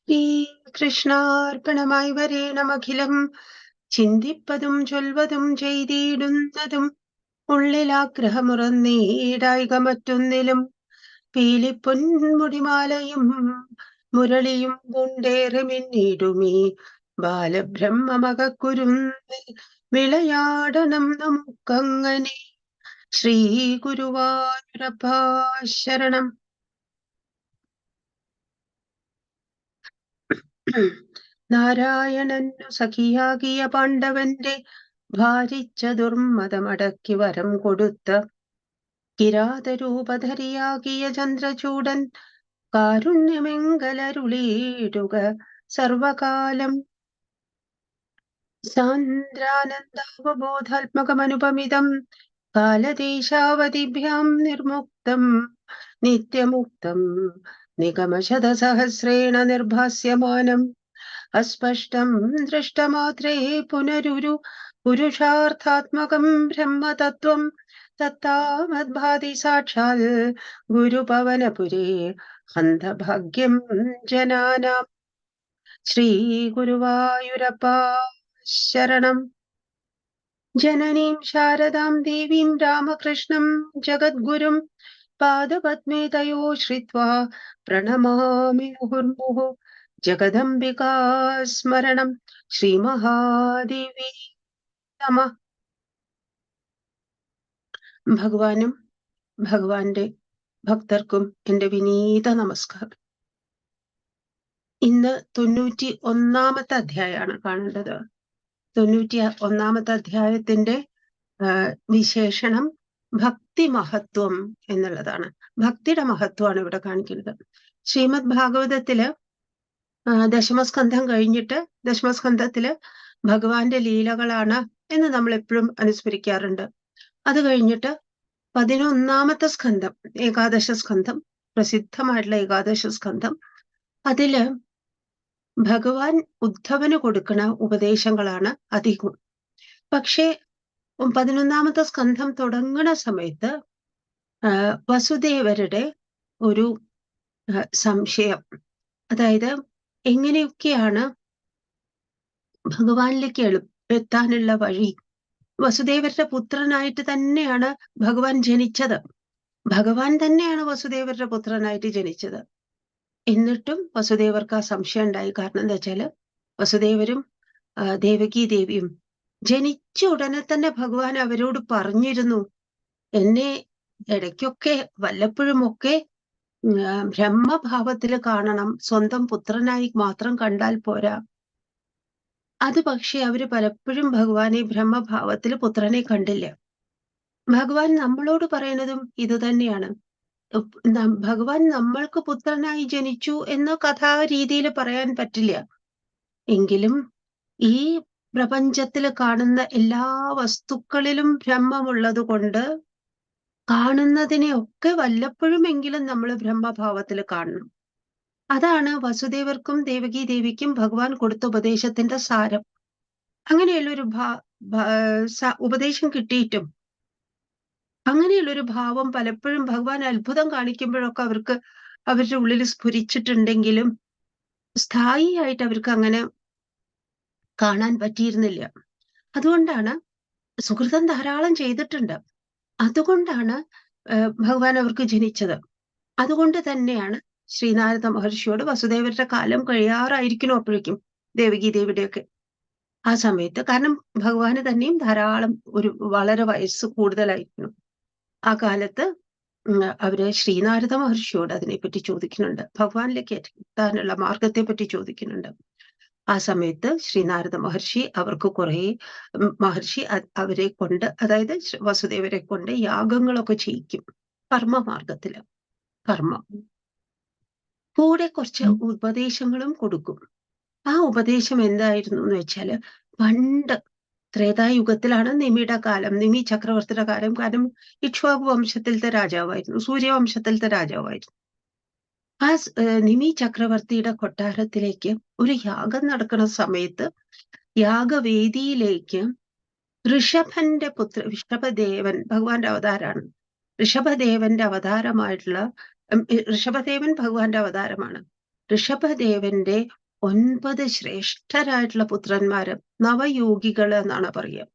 ശ്രീകൃഷ്ണാർപ്പണമായി വരേണമഖിലം ചിന്തിപ്പതും ചൊൽവതും ചെയ്തിടുന്നതും ഉള്ളിലാഗ്രഹമുറന്നീടായിക മറ്റൊന്നിലും പീലിപ്പൊന്മുടിമാലയും മുരളിയും കൊണ്ടേറെ മിന്നിടുമീ ബാലബ്രഹ്മമകക്കുരുന്നിൽ വിളയാടണം നമുക്കങ്ങനെ. ശ്രീ ഗുരുവായൂരപ്പ ശരണം. നാരായണനു സഖിയാകിയ പാണ്ഡവന്റെ ഭാരിച്ച ദുർമതമടക്കി വരം കൊടുത്ത കിരാതരൂപധരിയാകിയ ചന്ദ്രചൂടൻ കാരുണ്യമെങ്കലരുളീടുക സർവകാലം. സാന്ദ്രാനന്ദാവബോധാത്മകമനുപമിതം കാലദേശാവധിഭ്യാം നിർമുക്തം നിത്യമുക്തം നിഗമശതസഹസ്രേണ നിർഭാസ്യമാനം അസ്പഷ്ടം ദൃഷ്ടമാത്രേ പുനരുരു പുരുഷാർത്ഥാത്മകം ബ്രഹ്മതത്വം തത്താമദ്ഭാതി സാക്ഷാൽ ഗുരുപവനപുരേ ഹന്തഭാഗ്യം ജനാനാം. ശ്രീ ഗുരുവായൂരപ്പ ശരണം. ജനനീം ശാരദാം ദേവീം രാമകൃഷ്ണം ജഗദ്ഗുരും പാദപദ്മേ തയോ ശ്രിത്വാ പ്രണമാമി മുഹുർമുഹു. ജഗദംബികാ സ്മരണം. ശ്രീമഹാദേവി നമഃ. ഭഗവാനും ഭഗവാന്റെ ഭക്തർക്കും എന്റെ വിനീത നമസ്കാരം. ഇന്ന് 91-ാമത്തെ അധ്യായമാണ് കാണേണ്ടത്. 91-ാമത്തെ അധ്യായത്തിന്റെ വിശേഷണം ഭക്തി മഹത്വം എന്നുള്ളതാണ്. ഭക്തിയുടെ മഹത്വമാണ് ഇവിടെ കാണിക്കുന്നത്. ശ്രീമദ് ഭാഗവതത്തില് ദശമസ്കന്ധം കഴിഞ്ഞിട്ട് ദശമസ്കന്ധത്തില് ഭഗവാന്റെ ലീലകളാണ് എന്ന് നമ്മൾ എപ്പോഴും അനുസ്മരിക്കാറുണ്ട്. അത് കഴിഞ്ഞിട്ട് 11-ാമത്തെ സ്കന്ധം, ഏകാദശ സ്കന്ധം, പ്രസിദ്ധമായിട്ടുള്ള ഏകാദശ സ്കന്ധം, അതില് ഭഗവാൻ ഉദ്ധവന് കൊടുക്കുന്ന ഉപദേശങ്ങളാണ് അധികം. പക്ഷേ 11-ാമത്തെ സ്കന്ധം തുടങ്ങുന്ന സമയത്ത് വസുദേവരുടെ ഒരു സംശയം, അതായത് എങ്ങനെയൊക്കെയാണ് ഭഗവാനിലേക്ക് എത്താനുള്ള വഴി. വസുദേവരുടെ പുത്രനായിട്ട് തന്നെയാണ് ഭഗവാൻ ജനിച്ചത്. ഭഗവാൻ തന്നെയാണ് വസുദേവരുടെ പുത്രനായിട്ട് ജനിച്ചത്. എന്നിട്ടും വസുദേവർക്ക് ആ സംശയം ഉണ്ടായി. കാരണം എന്താ വെച്ചാല് വസുദേവരും ദേവകി ദേവിയും ജനിച്ച ഉടനെ തന്നെ ഭഗവാൻ അവരോട് പറഞ്ഞിരുന്നു, എന്നെ ഇടയ്ക്കൊക്കെ വല്ലപ്പോഴുമൊക്കെ ബ്രഹ്മഭാവത്തിൽ കാണണം, സ്വന്തം പുത്രനായി മാത്രം കണ്ടാൽ പോരാ. അത് പക്ഷെ അവര് പലപ്പോഴും ഭഗവാനെ ബ്രഹ്മഭാവത്തിൽ പുത്രനെ കണ്ടില്ല. ഭഗവാൻ നമ്മളോട് പറയുന്നതും ഇത് തന്നെയാണ്. ഭഗവാൻ നമ്മൾക്ക് പുത്രനായി ജനിച്ചു എന്ന കഥാരീതിയിൽ പറയാൻ പറ്റില്ല. എങ്കിലും ഈ പ്രപഞ്ചത്തിൽ കാണുന്ന എല്ലാ വസ്തുക്കളിലും ബ്രഹ്മമുള്ളത് കൊണ്ട് കാണുന്നതിനെയൊക്കെ വല്ലപ്പോഴുമെങ്കിലും നമ്മൾ ബ്രഹ്മഭാവത്തിൽ കാണണം. അതാണ് വസുദേവർക്കും ദേവകി ദേവിക്കും ഭഗവാൻ കൊടുത്ത ഉപദേശത്തിന്റെ സാരം. അങ്ങനെയുള്ളൊരു ഉപദേശം കിട്ടിയിട്ടും അങ്ങനെയുള്ളൊരു ഭാവം പലപ്പോഴും ഭഗവാൻ അത്ഭുതം കാണിക്കുമ്പോഴൊക്കെ അവർക്ക് അവരുടെ ഉള്ളിൽ സ്ഫുരിച്ചിട്ടുണ്ടെങ്കിലും സ്ഥായിയായിട്ട് അവർക്ക് അങ്ങനെ കാണാൻ പറ്റിയിരുന്നില്ല. അതുകൊണ്ടാണ് സുഹൃതം ധാരാളം ചെയ്തിട്ടുണ്ട്. അതുകൊണ്ടാണ് ഭഗവാൻ അവർക്ക് ജനിച്ചത്. അതുകൊണ്ട് തന്നെയാണ് ശ്രീനാരദ മഹർഷിയോട് വസുദേവരുടെ കാലം കഴിയാറായിരിക്കണം അപ്പോഴേക്കും ദേവകി ദേവിയുടെയൊക്കെ ആ സമയത്ത്. കാരണം ഭഗവാന് തന്നെയും ധാരാളം വളരെ വയസ്സ് കൂടുതലായിരുന്നു. ആ കാലത്ത് അവര് ശ്രീനാരദ മഹർഷിയോട് അതിനെപ്പറ്റി ചോദിക്കുന്നുണ്ട്. ഭഗവാനിലേക്ക് എത്താനുള്ള മാർഗത്തെ പറ്റി ചോദിക്കുന്നുണ്ട്. ആ സമയത്ത് ശ്രീനാരദ മഹർഷി അവർക്ക് അവരെ കൊണ്ട്, അതായത് വസുദേവരെ കൊണ്ട് യാഗങ്ങളൊക്കെ ചെയ്യിക്കും. കർമ്മമാർഗത്തില് കർമ്മം കൂടെ കുറച്ച് ഉപദേശങ്ങളും കൊടുക്കും. ആ ഉപദേശം എന്തായിരുന്നു എന്ന് വെച്ചാല്, പണ്ട് ത്രേതായുഗത്തിലാണ് നിമിയുടെ കാലം, നിമി ചക്രവർത്തിയുടെ കാലം. കാരണം ഇക്ഷ്വാകു വംശത്തിലത്തെ രാജാവായിരുന്നു, സൂര്യവംശത്തിലത്തെ രാജാവായിരുന്നു. ആ നിമി ചക്രവർത്തിയുടെ കൊട്ടാരത്തിലേക്ക് ഒരു യാഗം നടക്കുന്ന സമയത്ത് യാഗവേദിയിലേക്ക് ഋഷഭദേവൻ, ഭഗവാന്റെ അവതാരമാണ്. ഋഷഭദേവന്റെ അവതാരമായിട്ടുള്ള ഋഷഭദേവൻ ഭഗവാന്റെ അവതാരമാണ്. ഋഷഭദേവന്റെ 9 ശ്രേഷ്ഠരായിട്ടുള്ള പുത്രന്മാര് നവയോഗികള് എന്നാണ് പറയുക.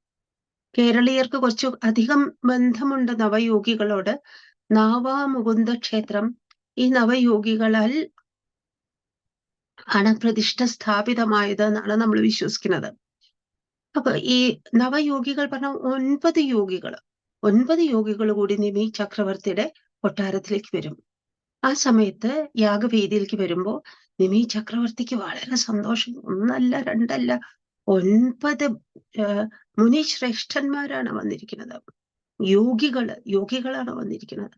കേരളീയർക്ക് കുറച്ചു അധികം ബന്ധമുണ്ട് നവയോഗികളോട്. നാവാമുകുന്ദ ക്ഷേത്രം ഈ നവയോഗികളാൽ ആണ് പ്രതിഷ്ഠ സ്ഥാപിതമായത് എന്നാണ് നമ്മൾ വിശ്വസിക്കുന്നത്. അപ്പൊ ഈ നവയോഗികൾ പറഞ്ഞ 9 യോഗികള് 9 യോഗികൾ കൂടി നിമി ചക്രവർത്തിയുടെ കൊട്ടാരത്തിലേക്ക് വരും. ആ സമയത്ത് യാഗവേദിയിലേക്ക് വരുമ്പോ നിമി ചക്രവർത്തിക്ക് വളരെ സന്തോഷം. ഒന്നല്ല രണ്ടല്ല 9 മുനി ശ്രേഷ്ഠന്മാരാണ് വന്നിരിക്കുന്നത്. യോഗികളാണ് വന്നിരിക്കുന്നത്.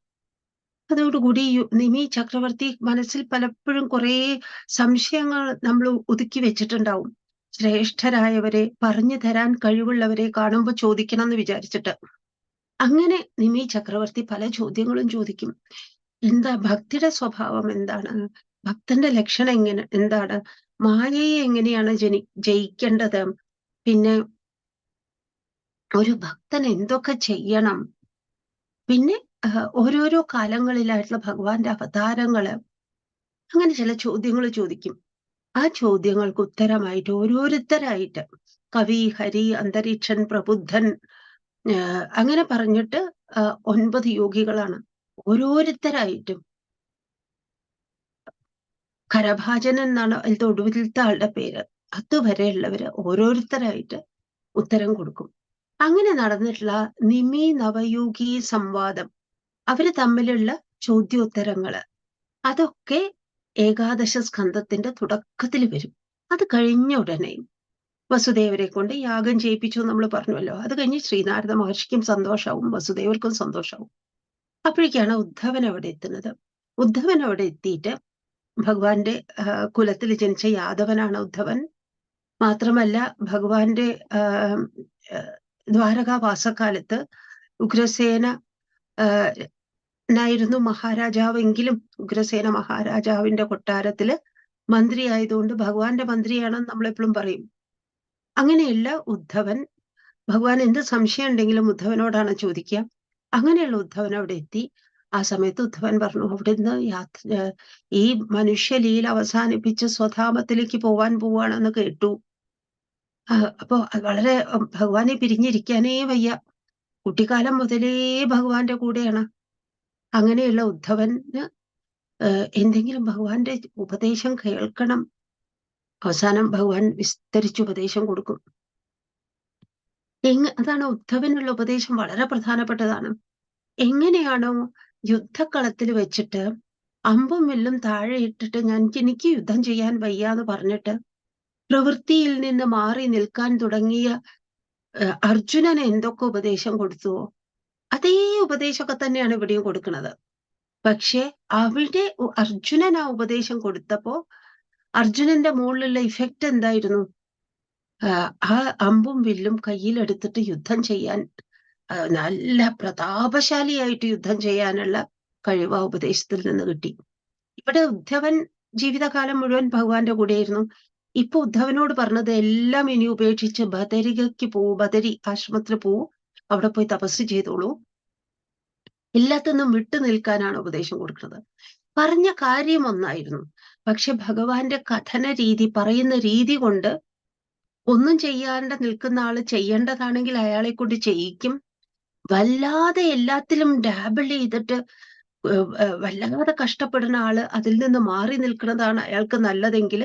അതോടുകൂടി നിമി ചക്രവർത്തി മനസ്സിൽ പലപ്പോഴും കുറേ സംശയങ്ങൾ നമ്മൾ ഒതുക്കി വെച്ചിട്ടുണ്ടാവും. ശ്രേഷ്ഠരായവരെ പറഞ്ഞു തരാൻ കഴിവുള്ളവരെ കാണുമ്പോൾ ചോദിക്കണം എന്ന് വിചാരിച്ചിട്ട്. അങ്ങനെ നിമി ചക്രവർത്തി പല ചോദ്യങ്ങളും ചോദിക്കും. എന്താ ഭക്തിയുടെ സ്വഭാവം എന്താണ്? ഭക്തന്റെ ലക്ഷണം എന്താണ്? മായയെ എങ്ങനെയാണ് ജയിക്കേണ്ടത്? പിന്നെ ഒരു ഭക്തൻ എന്തൊക്കെ ചെയ്യണം? പിന്നെ ഓരോരോ കാലങ്ങളിലായിട്ടുള്ള ഭഗവാന്റെ അവതാരങ്ങള്, അങ്ങനെ ചില ചോദ്യങ്ങൾ ചോദിക്കും. ആ ചോദ്യങ്ങൾക്ക് ഉത്തരമായിട്ട് ഓരോരുത്തരായിട്ട് കവി, ഹരി, അന്തരീക്ഷൻ, പ്രബുദ്ധൻ അങ്ങനെ പറഞ്ഞിട്ട് 9 യോഗികളാണ്. ഓരോരുത്തരായിട്ടും കരഭാജനൻ എന്നാണ് അതിലത്തെ ഒടുവിലത്തെ ആളുടെ പേര്. അതുവരെയുള്ളവര് ഓരോരുത്തരായിട്ട് ഉത്തരം കൊടുക്കും. അങ്ങനെ നടന്നിട്ടുള്ള നിമി നവയോഗി സംവാദം, അവര് തമ്മിലുള്ള ചോദ്യോത്തരങ്ങള്, അതൊക്കെ ഏകാദശ സ്കന്ധത്തിന്റെ തുടക്കത്തിൽ വരും. അത് കഴിഞ്ഞ ഉടനെ വസുദേവരെ കൊണ്ട് യാഗം ചെയ്യിപ്പിച്ചു നമ്മൾ പറഞ്ഞുവല്ലോ. അത് കഴിഞ്ഞ് ശ്രീനാരദ മഹർഷിക്കും സന്തോഷാവും, വസുദേവർക്കും സന്തോഷാവും. അപ്പോഴേക്കാണ് ഉദ്ധവൻ അവിടെ എത്തുന്നത്. ഉദ്ധവൻ അവിടെ എത്തിയിട്ട് ഭഗവാന്റെ കുലത്തിൽ ജനിച്ച യാദവനാണ് ഉദ്ധവൻ. മാത്രമല്ല ഭഗവാന്റെ ദ്വാരകാവാസക്കാലത്ത് ഉഗ്രസേന ായിരുന്നു മഹാരാജാവെങ്കിലും ഉഗ്രസേന മഹാരാജാവിന്റെ കൊട്ടാരത്തില് മന്ത്രി ആയതുകൊണ്ട് ഭഗവാന്റെ മന്ത്രിയാണെന്ന് നമ്മളെപ്പോഴും പറയും. അങ്ങനെയല്ല ഉദ്ധവൻ. ഭഗവാൻ എന്ത് സംശയം ഉണ്ടെങ്കിലും ഉദ്ധവനോടാണ് ചോദിക്കുക. അങ്ങനെയുള്ള ഉദ്ധവൻ അവിടെ എത്തി. ആ സമയത്ത് ഉദ്ധവൻ പറഞ്ഞു, അവിടുന്ന് ഈ മനുഷ്യലീല അവസാനിപ്പിച്ച് സ്വധാമത്തിലേക്ക് പോവാൻ പോവാണെന്ന് കേട്ടു. അപ്പൊ വളരെ ഭഗവാനെ പിരിഞ്ഞിരിക്കാനേ വയ്യ. കുട്ടിക്കാലം മുതലേ ഭഗവാന്റെ കൂടെയാണ്. അങ്ങനെയുള്ള ഉദ്ധവന് എന്തെങ്കിലും ഭഗവാന്റെ ഉപദേശം കേൾക്കണം. അവസാനം ഭഗവാൻ വിസ്തരിച്ച് ഉപദേശം കൊടുക്കും. അതാണ് ഉദ്ധവനുള്ള ഉപദേശം, വളരെ പ്രധാനപ്പെട്ടതാണ്. എങ്ങനെയാണോ യുദ്ധക്കളത്തിൽ വെച്ചിട്ട് അമ്പും വില്ലും താഴെ ഇട്ടിട്ട് എനിക്ക് യുദ്ധം ചെയ്യാൻ വയ്യാന്ന് പറഞ്ഞിട്ട് പ്രവൃത്തിയിൽ നിന്ന് മാറി നിൽക്കാൻ തുടങ്ങിയ അർജുനന് എന്തൊക്കെ ഉപദേശം കൊടുത്തുവോ അതേ ഉപദേശമൊക്കെ തന്നെയാണ് ഇവിടെയും കൊടുക്കുന്നത്. പക്ഷെ അവിടെ അർജുനൻ ആ ഉപദേശം കൊടുത്തപ്പോ അർജുനന്റെ മുകളിലുള്ള ഇഫക്റ്റ് എന്തായിരുന്നു? ആ അമ്പും വില്ലും കയ്യിലെടുത്തിട്ട് യുദ്ധം ചെയ്യാൻ, നല്ല പ്രതാപശാലിയായിട്ട് യുദ്ധം ചെയ്യാനുള്ള കഴിവ് ആ ഉപദേശത്തിൽ നിന്ന് കിട്ടി. ഇവിടെ ഉദ്ധവൻ ജീവിതകാലം മുഴുവൻ ഭഗവാന്റെ കൂടെയായിരുന്നു. ഇപ്പൊ ഉദ്ധവനോട് പറഞ്ഞത് എല്ലാം ഇനി ഉപേക്ഷിച്ച് ബദരികയ്ക്ക് പോവൂ, ബദരി ആശ്രമത്തിൽ പോവൂ, അവിടെ പോയി തപസ് ചെയ്തോളൂ, എല്ലാത്തിനും വിട്ടു നിൽക്കാനാണ് ഉപദേശം കൊടുക്കുന്നത്. പറഞ്ഞ കാര്യം ഒന്നായിരുന്നു, പക്ഷെ ഭഗവാന്റെ കഥന രീതി, പറയുന്ന രീതി കൊണ്ട് ഒന്നും ചെയ്യാണ്ട് നിൽക്കുന്ന ആള് ചെയ്യേണ്ടതാണെങ്കിൽ അയാളെ കൊണ്ട് ചെയ്യിക്കും. വല്ലാതെ എല്ലാത്തിലും ഡാബിൾ ചെയ്തിട്ട് വല്ലാതെ കഷ്ടപ്പെടുന്ന ആള് അതിൽ നിന്ന് മാറി നിൽക്കുന്നതാണ് അയാൾക്ക് നല്ലതെങ്കിൽ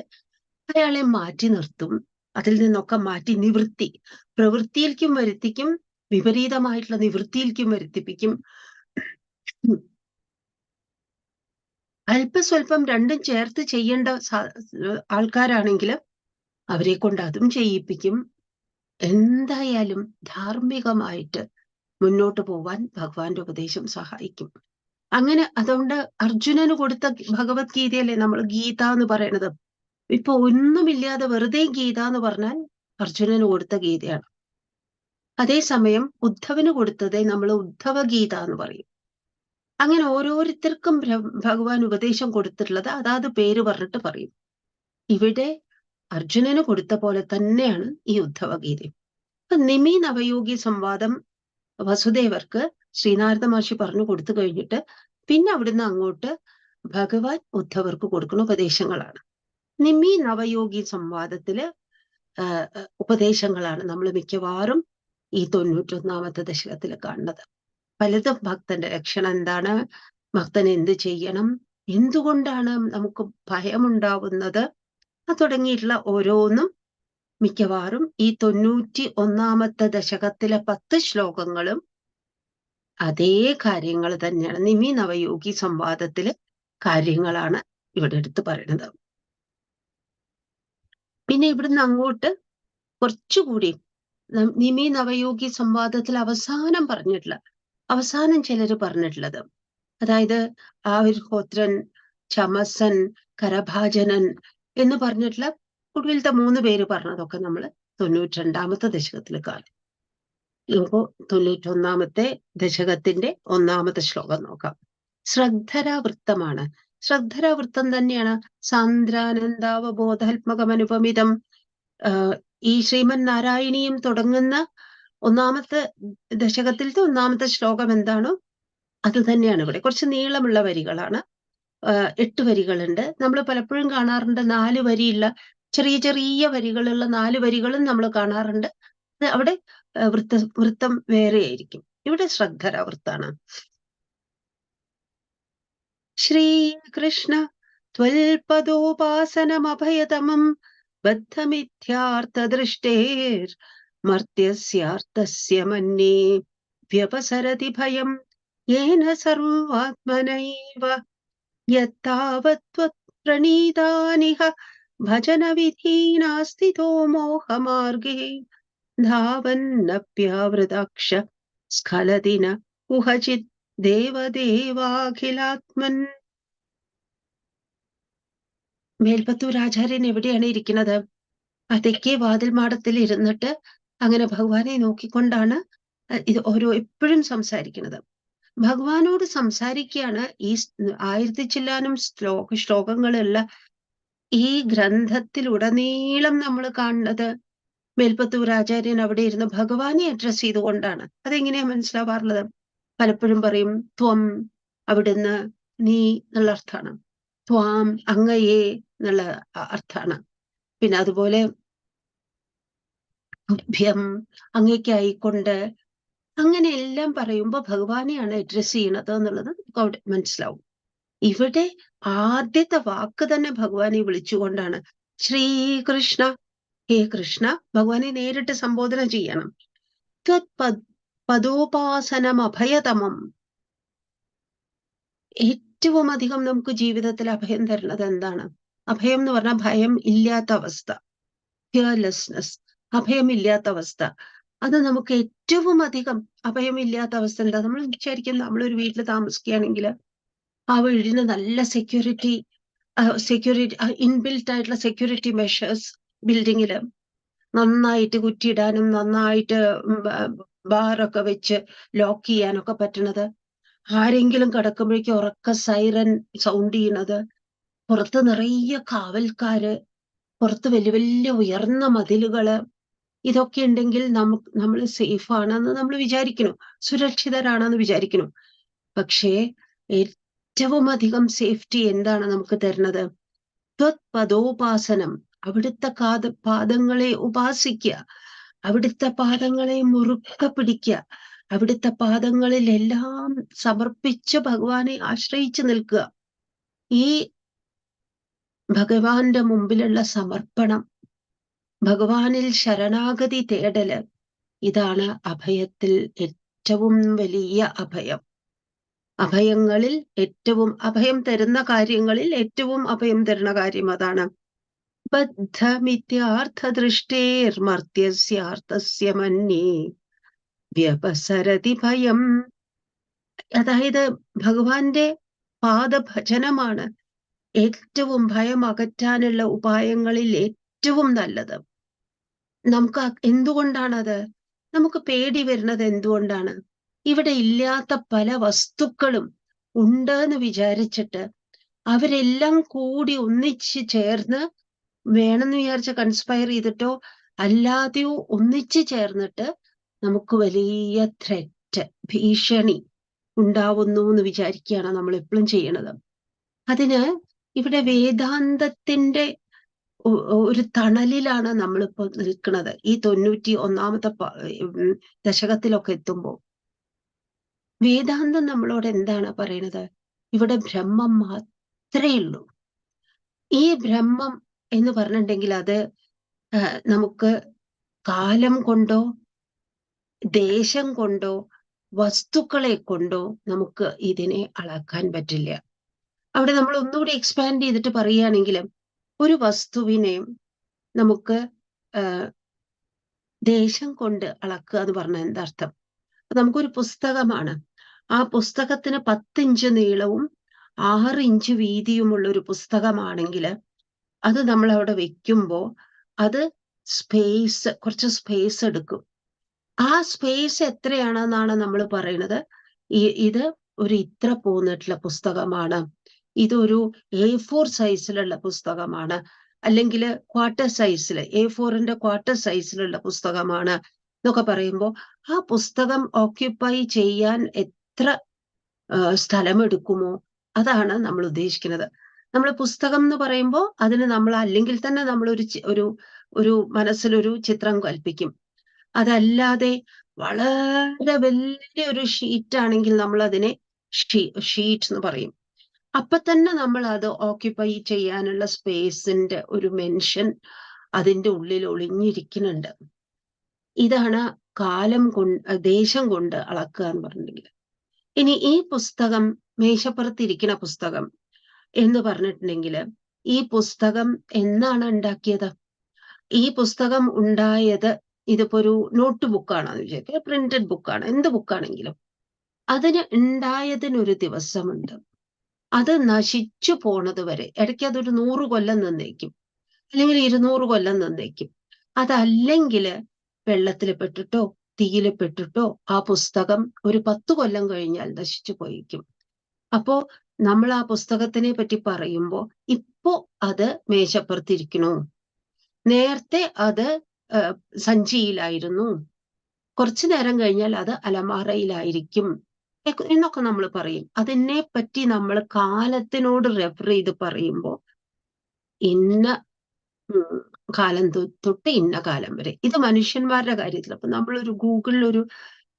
അയാളെ മാറ്റി നിർത്തും. അതിൽ നിന്നൊക്കെ മാറ്റി നിവൃത്തി, പ്രവൃത്തിയിലേക്കും വരുത്തിക്കും, വിപരീതമായിട്ടുള്ള നിവൃത്തിയിലേക്കും വരുത്തിപ്പിക്കും. അല്പസ്വല്പം രണ്ടും ചേർത്ത് ചെയ്യേണ്ട ആൾക്കാരാണെങ്കിൽ അവരെ കൊണ്ട് അതും ചെയ്യിപ്പിക്കും. എന്തായാലും ധാർമ്മികമായിട്ട് മുന്നോട്ട് പോവാൻ ഭഗവാന്റെ ഉപദേശം സഹായിക്കും. അങ്ങനെ അതുകൊണ്ട് അർജുനന് കൊടുത്ത ഭഗവത്ഗീതയല്ലേ നമ്മൾ ഗീത എന്ന് പറയണത്. ഇപ്പൊ ഒന്നുമില്ലാതെ വെറുതെ ഗീത എന്ന് പറഞ്ഞാൽ അർജുനന് കൊടുത്ത ഗീതയാണ്. അതേസമയം ഉദ്ധവന് കൊടുത്തതേ നമ്മൾ ഉദ്ധവ ഗീത എന്ന് പറയും. അങ്ങനെ ഓരോരുത്തർക്കും ഭഗവാൻ ഉപദേശം കൊടുത്തിട്ടുള്ളത് അതാത് പേര് പറഞ്ഞിട്ട് പറയും. ഇവിടെ അർജുനന് കൊടുത്ത പോലെ തന്നെയാണ് ഈ ഉദ്ധവഗീത. ഇപ്പൊ നിമി നവയോഗി സംവാദം വസുദേവർക്ക് ശ്രീനാരദ മഹർഷി പറഞ്ഞു കൊടുത്തു കഴിഞ്ഞിട്ട് പിന്നെ അവിടുന്ന് അങ്ങോട്ട് ഭഗവാൻ ഉദ്ധവർക്ക് കൊടുക്കുന്ന ഉപദേശങ്ങളാണ്. നിമി നവയോഗി സംവാദത്തില് ഉപദേശങ്ങളാണ് നമ്മൾ മിക്കവാറും ഈ 91ാമത്തെ ദശകത്തിൽ കാണുന്നത്. പലതും ഭക്തന്റെ ലക്ഷണം എന്താണ്, ഭക്തൻ എന്ത് ചെയ്യണം, എന്തുകൊണ്ടാണ് നമുക്ക് ഭയമുണ്ടാവുന്നത്, തുടങ്ങിയിട്ടുള്ള ഓരോന്നും മിക്കവാറും ഈ 91ാമത്തെ ദശകത്തിലെ 10 ശ്ലോകങ്ങളും അതേ കാര്യങ്ങൾ തന്നെയാണ്. നിമി നവയോഗി സംവാദത്തിലെ കാര്യങ്ങളാണ് ഇവിടെ എടുത്ത് പറയുന്നത്. പിന്നെ ഇവിടുന്ന് അങ്ങോട്ട് കുറച്ചുകൂടി നിമി നവയോഗി സംവാദത്തിൽ അവസാനം ചിലര് പറഞ്ഞിട്ടുള്ളത്, അതായത് ആവിർഹോത്രൻ, ചമസൻ, കരഭാജനൻ എന്ന് പറഞ്ഞിട്ടുള്ള ഒടുവിലത്തെ 3 പേര് പറഞ്ഞതൊക്കെ നമ്മൾ 92ാമത്തെ ദശകത്തിൽ കാണും. ഇപ്പോ 91ാമത്തെ ദശകത്തിന്റെ 1ാമത്തെ ശ്ലോകം നോക്കാം. ശ്രദ്ധരാവൃത്തമാണ്. ശ്രദ്ധരാവൃത്തം തന്നെയാണ് സാന്ദ്രാനന്ദാവബോധാത്മകമനുപമിതം. ഈ ശ്രീമൻ നാരായണീയം തുടങ്ങുന്ന 1ാമത്തെ ദശകത്തിലത്തെ 1ാമത്തെ ശ്ലോകം എന്താണോ അത് തന്നെയാണ് ഇവിടെ. കുറച്ച് നീളമുള്ള വരികളാണ്, 8 വരികളുണ്ട്. നമ്മൾ പലപ്പോഴും കാണാറുണ്ട് 4 വരിയുള്ള ചെറിയ ചെറിയ വരികളുള്ള 4 വരികളും നമ്മൾ കാണാറുണ്ട്. അവിടെ വൃത്തം വേറെയായിരിക്കും. ഇവിടെ ശ്രദ്ധരാവൃത്താണ്. ശ്രീകൃഷ്ണ ത്വൽപദോപാസനമഭയതമം ബദ്ധമിഥ്യാർത്ഥദൃഷ്ടേർ മർത്യസ്യാർത്ഥസ്യ മന്യേ വ്യപസരതി ഭയം യേന സർവാത്മനൈവ യത്താവത് പ്രണീതാനിഹ ഭജനവിധീനാസ്ഥിതോ മോഹമാർഗേ ധാവന്നപ്യാവൃതാക്ഷ സ്ഖലതിന കുഹചിത് ദേവദേവാഖിലാത്മൻ. മേൽപ്പത്തൂർ ആചാര്യൻ എവിടെയാണ് ഇരിക്കുന്നത്? തെക്കേ വാതിൽ മാടത്തിൽ ഇരുന്നിട്ട് അങ്ങനെ ഭഗവാനെ നോക്കിക്കൊണ്ടാണ് ഇത് എപ്പോഴും സംസാരിക്കുന്നത്. ഭഗവാനോട് സംസാരിക്കുകയാണ്. ഈ 1000 ചില്ലാനും ശ്ലോകങ്ങളുള്ള ഈ ഗ്രന്ഥത്തിലുടനീളം നമ്മൾ കാണുന്നത് മേൽപ്പത്തൂർ ആചാര്യൻ അവിടെ ഇരുന്ന് ഭഗവാനെ അഡ്രസ് ചെയ്തുകൊണ്ടാണ്. അതെങ്ങനെയാ മനസ്സിലാവാറുള്ളത്? പലപ്പോഴും പറയും ത്വം, അവിടുന്ന്, നീ എന്നുള്ള അർത്ഥമാണ്. ത്വാം, അങ്ങയെ എന്നുള്ള അർത്ഥമാണ്. പിന്നെ അതുപോലെ തുഭ്യം, അങ്ങയ്ക്കായിക്കൊണ്ട്, അങ്ങനെ എല്ലാം പറയുമ്പോൾ ഭഗവാനെയാണ് അഡ്രസ് ചെയ്യണത് എന്നുള്ളത് നമുക്ക് അവിടെ മനസ്സിലാവും. ഇവിടെ ആദ്യത്തെ വാക്ക് തന്നെ ഭഗവാനെ വിളിച്ചുകൊണ്ടാണ്. ശ്രീകൃഷ്ണ, ഹേ കൃഷ്ണ, ഭഗവാനെ നേരിട്ട് സംബോധന ചെയ്യണം. പദോപാസനം അഭയതമം. ഏറ്റവും അധികം നമുക്ക് ജീവിതത്തിൽ അഭയം തരുന്നത് എന്താണ്? അഭയം എന്ന് പറഞ്ഞാൽ ഭയം ഇല്ലാത്ത അവസ്ഥ, ഫിയർലെസ്നെസ്, അഭയമില്ലാത്ത അവസ്ഥ. അത് നമുക്ക് ഏറ്റവും അധികം അഭയമില്ലാത്ത അവസ്ഥ എന്താ? നമ്മൾ വിചാരിക്കും നമ്മളൊരു വീട്ടിൽ താമസിക്കുകയാണെങ്കിൽ ആ വീടിന് നല്ല സെക്യൂരിറ്റി ഇൻബിൽറ്റ് ആയിട്ടുള്ള സെക്യൂരിറ്റി മെഷേഴ്സ് ബിൽഡിങ്ങില് നന്നായിട്ട് കുറ്റിയിടാനും നന്നായിട്ട് ബാറൊക്കെ വെച്ച് ലോക്ക് ചെയ്യാനൊക്കെ പറ്റണത്, ആരെങ്കിലും കിടക്കുമ്പോഴേക്കും ഉറക്ക സൈറൻ സൗണ്ട് ചെയ്യണത്, പുറത്ത് നിറയെ കാവൽക്കാര്, പുറത്ത് വലിയ വലിയ ഉയർന്ന മതിലുകള്, ഇതൊക്കെ ഉണ്ടെങ്കിൽ നമ്മൾ സേഫ് ആണെന്ന് നമ്മൾ വിചാരിക്കണം, സുരക്ഷിതരാണെന്ന് വിചാരിക്കണം. പക്ഷേ ഏറ്റവും അധികം സേഫ്റ്റി എന്താണ് നമുക്ക് തരുന്നത്? പദോപാസനം, അവിടുത്തെ പാദങ്ങളെ ഉപാസിക്കുക, അവിടുത്തെ പാദങ്ങളെ മുറുക്ക പിടിക്കുക, അവിടുത്തെ പാദങ്ങളിൽ എല്ലാം സമർപ്പിച്ച് ഭഗവാനെ ആശ്രയിച്ചു നിൽക്കുക. ഈ ഭഗവാന്റെ മുമ്പിലുള്ള സമർപ്പണം, ഭഗവാനിൽ ശരണാഗതി തേടല്, ഇതാണ് അഭയത്തിൽ ഏറ്റവും വലിയ അഭയം. അഭയങ്ങളിൽ ഏറ്റവും അഭയം തരുന്ന കാര്യങ്ങളിൽ ഏറ്റവും അഭയം തരുന്ന കാര്യം അതാണ്. ബദ്ധമിത്യാർത്ഥദൃഷ്ടേർമർത്യസ്യാർത്ഥസ്യ മന്യേ വ്യപസരതി ഭയം. അതായത് ഭഗവാന്റെ പാദഭജനമാണ് ഏറ്റവും ഭയം അകറ്റാനുള്ള ഉപായങ്ങളിൽ ഏറ്റവും നല്ലത്. നമുക്ക് എന്തുകൊണ്ടാണത്? നമുക്ക് പേടി വരുന്നത് എന്തുകൊണ്ടാണ്? ഇവിടെ ഇല്ലാത്ത പല വസ്തുക്കളും ഉണ്ട് എന്ന് വിചാരിച്ചിട്ട് അവരെല്ലാം കൂടി ഒന്നിച്ച് ചേർന്ന് വേണമെന്ന് വിചാരിച്ച കൺസ്പയർ ചെയ്തിട്ടോ അല്ലാതെയോ ഒന്നിച്ചു ചേർന്നിട്ട് നമുക്ക് വലിയ ത്രെറ്റ്, ഭീഷണി ഉണ്ടാവുന്നു എന്ന് വിചാരിക്കുകയാണ് നമ്മൾ എപ്പോഴും ചെയ്യണത്. അതിന് ഇവിടെ വേദാന്തത്തിന്റെ ഒരു തണലിലാണ് നമ്മളിപ്പോ നിൽക്കുന്നത്. ഈ 91-ാമത്തെ ദശകത്തിലൊക്കെ എത്തുമ്പോ വേദാന്തം നമ്മളോട് എന്താണ് പറയണത്? ഇവിടെ ബ്രഹ്മം മാത്രമേ ഉള്ളൂ. ഈ ബ്രഹ്മം എന്ന് പറഞ്ഞിട്ടുണ്ടെങ്കിൽ അത് നമുക്ക് കാലം കൊണ്ടോ ദേശം കൊണ്ടോ വസ്തുക്കളെ കൊണ്ടോ നമുക്ക് ഇതിനെ അളക്കാൻ പറ്റില്ല. അവിടെ നമ്മൾ ഒന്നുകൂടി എക്സ്പാൻഡ് ചെയ്തിട്ട് പറയുകയാണെങ്കിൽ ഒരു വസ്തുവിനെ നമുക്ക് ദേശം കൊണ്ട് അളക്കുക എന്ന് പറഞ്ഞാൽ എന്താർത്ഥം? നമുക്കൊരു പുസ്തകമാണ്. ആ പുസ്തകത്തിന് 10 ഇഞ്ച് നീളവും 6 ഇഞ്ച് വീതിയുമുള്ള ഒരു പുസ്തകമാണെങ്കിൽ അത് നമ്മൾ അവിടെ വെക്കുമ്പോൾ അത് കുറച്ച് സ്പേസ് എടുക്കും. ആ സ്പേസ് എത്രയാണെന്നാണ് നമ്മൾ പറയുന്നത്. ഇത് ഒരു ഇത്ര പോന്നിട്ടുള്ള പുസ്തകമാണ്, ഇതൊരു A4 സൈസിലുള്ള പുസ്തകമാണ്, അല്ലെങ്കിൽ ക്വാർട്ടർ സൈസിൽ A4ന്റെ ക്വാർട്ടർ സൈസിലുള്ള പുസ്തകമാണ് എന്നൊക്കെ പറയുമ്പോൾ ആ പുസ്തകം ഓക്യുപ്പൈ ചെയ്യാൻ എത്ര സ്ഥലമെടുക്കുമോ അതാണ് നമ്മൾ ഉദ്ദേശിക്കുന്നത്. നമ്മൾ പുസ്തകം എന്ന് പറയുമ്പോൾ അതിന് നമ്മൾ അല്ലെങ്കിൽ തന്നെ നമ്മൾ ഒരു മനസ്സിലൊരു ചിത്രം കൽപ്പിക്കും. അതല്ലാതെ വളരെ വലിയൊരു ഷീറ്റ് ആണെങ്കിൽ നമ്മൾ അതിനെ ഷീറ്റ് എന്ന് പറയും. അപ്പൊ തന്നെ നമ്മൾ അത് ഓക്യുപ്പൈ ചെയ്യാനുള്ള സ്പേസിന്റെ ഒരു മെൻഷൻ അതിന്റെ ഉള്ളിൽ ഒളിഞ്ഞിരിക്കുന്നുണ്ട്. ഇതാണ് കാലം ദേശം കൊണ്ട് അളക്കുക എന്ന് പറഞ്ഞിട്ടുണ്ടെങ്കിൽ. ഇനി ഈ പുസ്തകം, മേശപ്പുറത്തിരിക്കുന്ന പുസ്തകം എന്ന് പറഞ്ഞിട്ടുണ്ടെങ്കിൽ ഈ പുസ്തകം എന്നാണ് ഉണ്ടാക്കിയത്? ഈ പുസ്തകം ഉണ്ടായത്, ഇതിപ്പോ ഒരു നോട്ട് ബുക്കാണെന്ന് വിചാരിക്കുക, പ്രിന്റഡ് ബുക്കാണ്, എന്ത് ബുക്കാണെങ്കിലും അതിന് ഉണ്ടായതിനൊരു ദിവസമുണ്ട്. അത് നശിച്ചു പോണത് വരെ, ഇടയ്ക്ക് അതൊരു 100 കൊല്ലം നിന്നേക്കും, അല്ലെങ്കിൽ 200 കൊല്ലം നിന്നേക്കും. അതല്ലെങ്കിൽ വെള്ളത്തിൽ പെട്ടിട്ടോ തീയിൽ പെട്ടിട്ടോ ആ പുസ്തകം ഒരു 10 കൊല്ലം കഴിഞ്ഞാൽ നശിച്ചു പോയിരിക്കും. അപ്പോ നമ്മൾ ആ പുസ്തകത്തിനെ പറ്റി പറയുമ്പോ ഇപ്പോ അത് മേശപ്പുറത്തിരിക്കണു, നേരത്തെ അത് സഞ്ചിയിലായിരുന്നു, കുറച്ചു നേരം കഴിഞ്ഞാൽ അത് അലമാറയിലായിരിക്കും എന്നൊക്കെ നമ്മൾ പറയും. അതിനെ പറ്റി നമ്മൾ കാലത്തിനോട് റെഫർ ചെയ്ത് പറയുമ്പോൾ ഇന്ന കാലം തൊട്ട് ഇന്ന കാലം വരെ, ഇത് മനുഷ്യന്മാരുടെ കാര്യത്തിൽ. അപ്പൊ നമ്മളൊരു ഗൂഗിളിൽ ഒരു